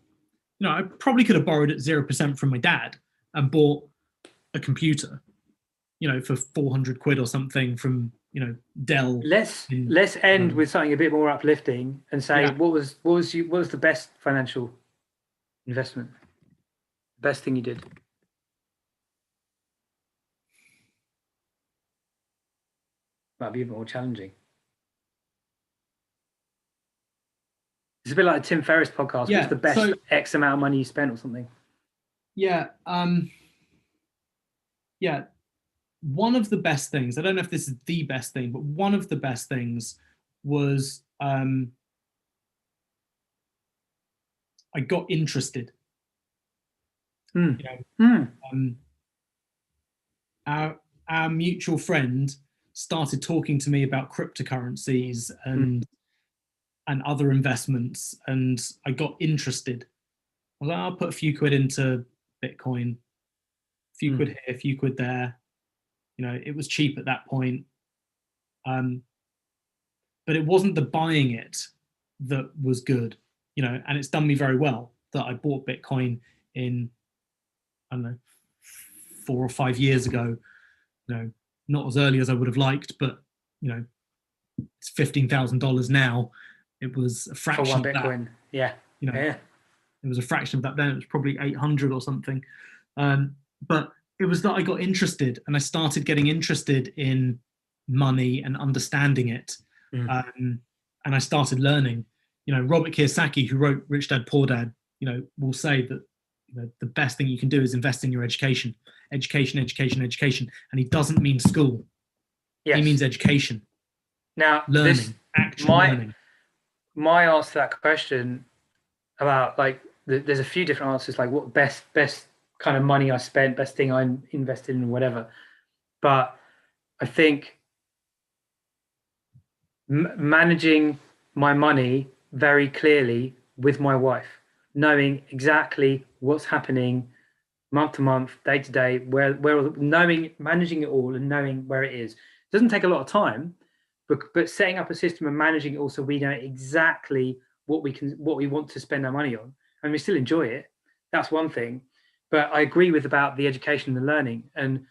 I probably could have borrowed at 0% from my dad and bought a computer, for 400 quid or something from, Dell. Let's end with something a bit more uplifting and say, what was the best financial investment? Best thing you did? Might be a bit more challenging. It's a bit like a Tim Ferriss podcast. What's the best X amount of money you spent or something? Yeah. One of the best things, I don't know if this is the best thing, but one of the best things was I got interested. Our mutual friend started talking to me about cryptocurrencies and other investments, and I got interested. I was like, I'll put a few quid into Bitcoin, a few quid here, a few quid there. It was cheap at that point. But it wasn't the buying it that was good, and it's done me very well that I bought Bitcoin in, I don't know, 4 or 5 years ago. Not as early as I would have liked, but it's $15,000 now. It was a fraction for one of Bitcoin. That. It was a fraction of that then. It was probably 800 or something. But it was that I got interested, and I started getting interested in money and understanding it. And I started learning. Robert Kiyosaki, who wrote Rich Dad Poor Dad, will say that the best thing you can do is invest in your education. Education. And he doesn't mean school. Yes. He means education. Now, learning, actual learning. My answer to that question about there's a few different answers, like what best kind of money I spent, best thing I invested in, whatever. But I think managing my money very clearly with my wife, knowing exactly what's happening month to month, day to day, where managing it all and knowing where it is. It doesn't take a lot of time, but setting up a system and managing it also, we know exactly what we want to spend our money on, and we still enjoy it. That's one thing. But I agree with about the education and the learning. And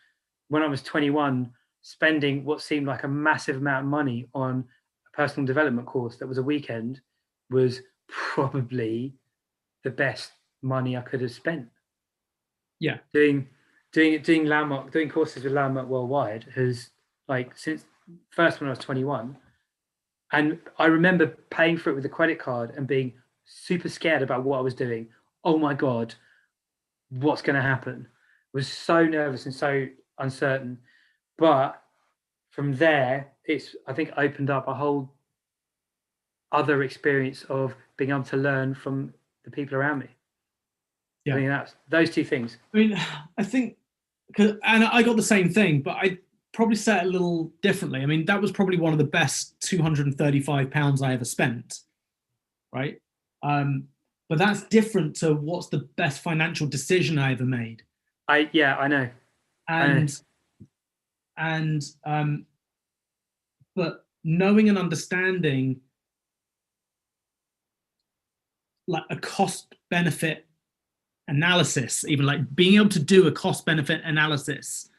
when I was 21, spending what seemed like a massive amount of money on a personal development course that was a weekend was probably the best money I could have spent. Yeah. Doing courses with Landmark Worldwide has, since first when I was 21. And I remember paying for it with a credit card and being super scared about what I was doing. Oh my God, what's going to happen? I was so nervous and so uncertain. But from there, it's, I think, opened up a whole other experience of being able to learn from the people around me. Yeah. I mean, that's those two things. I mean, I think, and I got the same thing, but I probably said it a little differently. I mean, that was probably one of the best £235 I ever spent, right? But that's different to what's the best financial decision I ever made. I know. But knowing and understanding like a cost benefit analysis, even like being able to do a cost benefit analysis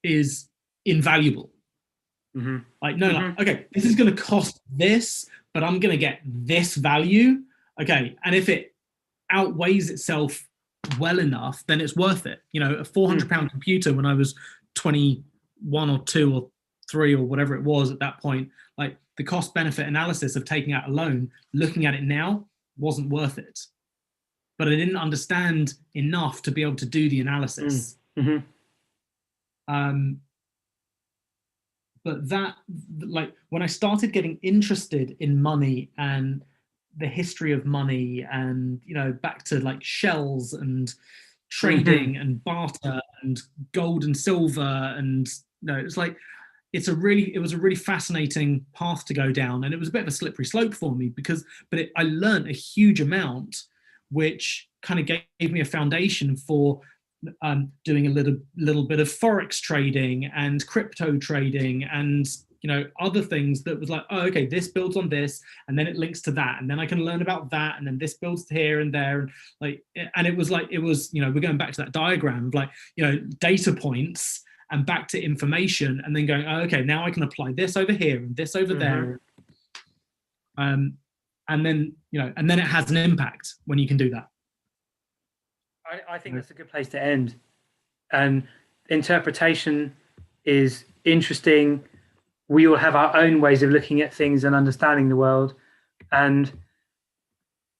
is invaluable. Mm-hmm. Like, no, like, okay, this is going to cost this, but I'm going to get this value. Okay. And if it outweighs itself well enough, then it's worth it. You know, a £400 computer when I was 21 or 2 or 3 or whatever it was at that point, like the cost benefit analysis of taking out a loan, looking at it now, wasn't worth it. But I didn't understand enough to be able to do the analysis. But that, like, when I started getting interested in money and the history of money, and, you know, back to like shells and trading and barter and gold and silver, and, you know, it's like, it was a really fascinating path to go down, and it was a bit of a slippery slope for me I learned a huge amount, which kind of gave me a foundation for doing a little bit of forex trading and crypto trading and, you know, other things that was like, oh, okay, this builds on this, and then it links to that, and then I can learn about that, and then this builds here and there, and like, and it was, you know, we're going back to that diagram of like, you know, data points and back to information, and then going, oh, okay, now I can apply this over here and this over there, and then, you know, and then it has an impact when you can do that. I think that's a good place to end. And interpretation is interesting. We all have our own ways of looking at things and understanding the world, and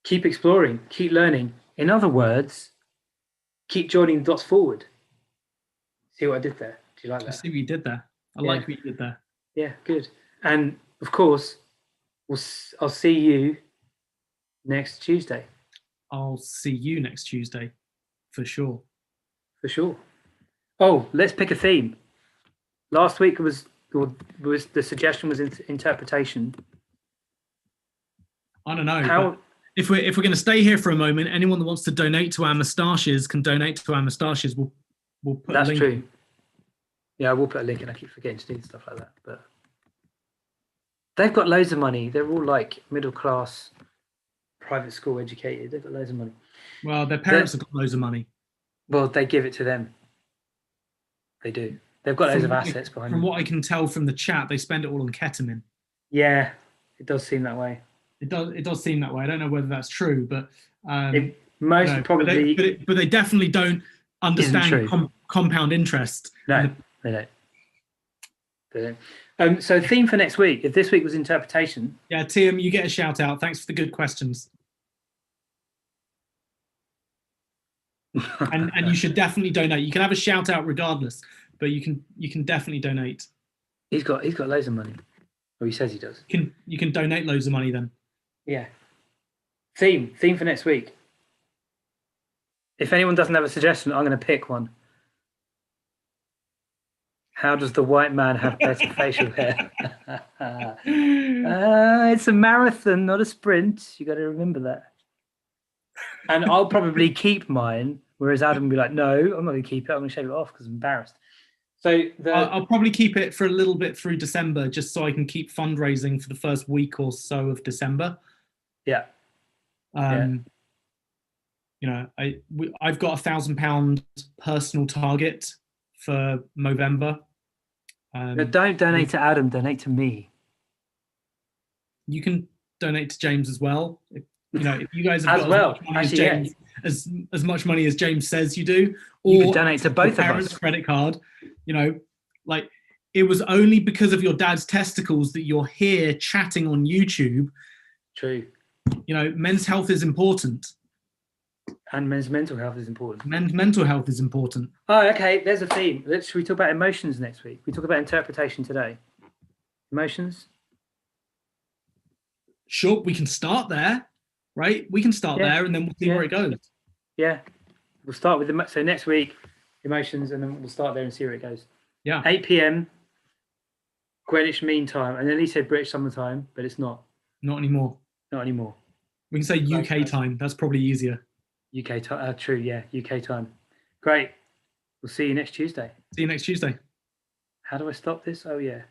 keep exploring, keep learning. In other words, keep joining the dots forward. See what I did there? Do you like that? I see what you did there. I like what you did there. Yeah, good. And of course, I'll see you next Tuesday. I'll see you next Tuesday. For sure. For sure. Oh, let's pick a theme. Last week was the suggestion was interpretation. I don't know. If we're going to stay here for a moment, anyone that wants to donate to our moustaches can donate to our moustaches. We'll put That's a link. true. Yeah, we'll put a link in. I keep forgetting to do stuff like that. But they've got loads of money. They're all like middle class, private school educated. They've got loads of money. Well, their parents have got loads of money. Well, they give it to them. They do. They've got loads of assets behind them. From what I can tell from the chat, they spend it all on ketamine. Yeah, it does seem that way. It does seem that way. I don't know whether that's true, but probably. But they definitely don't understand compound interest. No, they don't. So theme for next week. If this week was interpretation. Yeah, Tim, you get a shout out. Thanks for the good questions. and you should definitely donate. You can have a shout out regardless, but you can definitely donate. He's got loads of money. Or he says he does. You can donate loads of money then. Yeah. Theme for next week. If anyone doesn't have a suggestion, I'm going to pick one. How does the white man have better facial hair? It's a marathon, not a sprint. You got to remember that. And I'll probably keep mine, whereas Adam will be like, no, I'm not going to keep it. I'm going to shave it off because I'm embarrassed. So I'll probably keep it for a little bit through December, just so I can keep fundraising for the first week or so of December. Yeah. You know, I've got £1,000 personal target for Movember. Don't donate to Adam. Donate to me. You can donate to James as well. If you guys have as much money as James says you do, or you can donate to both of us. Credit card. You know, like it was only because of your dad's testicles that you're here chatting on YouTube. True. You know, men's health is important. And men's mental health is important. Men's mental health is important. Oh, okay. There's a theme. Should we talk about emotions next week? We talk about interpretation today. Emotions? Sure, we can start there, right? We can start there and then we'll see where it goes. Yeah. We'll start with so next week, emotions, and then we'll start there and see where it goes. Yeah. 8 p.m. Greenwich Mean Time. And then he said British Summer Time, but it's not. Not anymore. Not anymore. We can say UK time. That's probably easier. UK time. True, yeah. UK time. Great. We'll see you next Tuesday. See you next Tuesday. How do I stop this? Oh, yeah.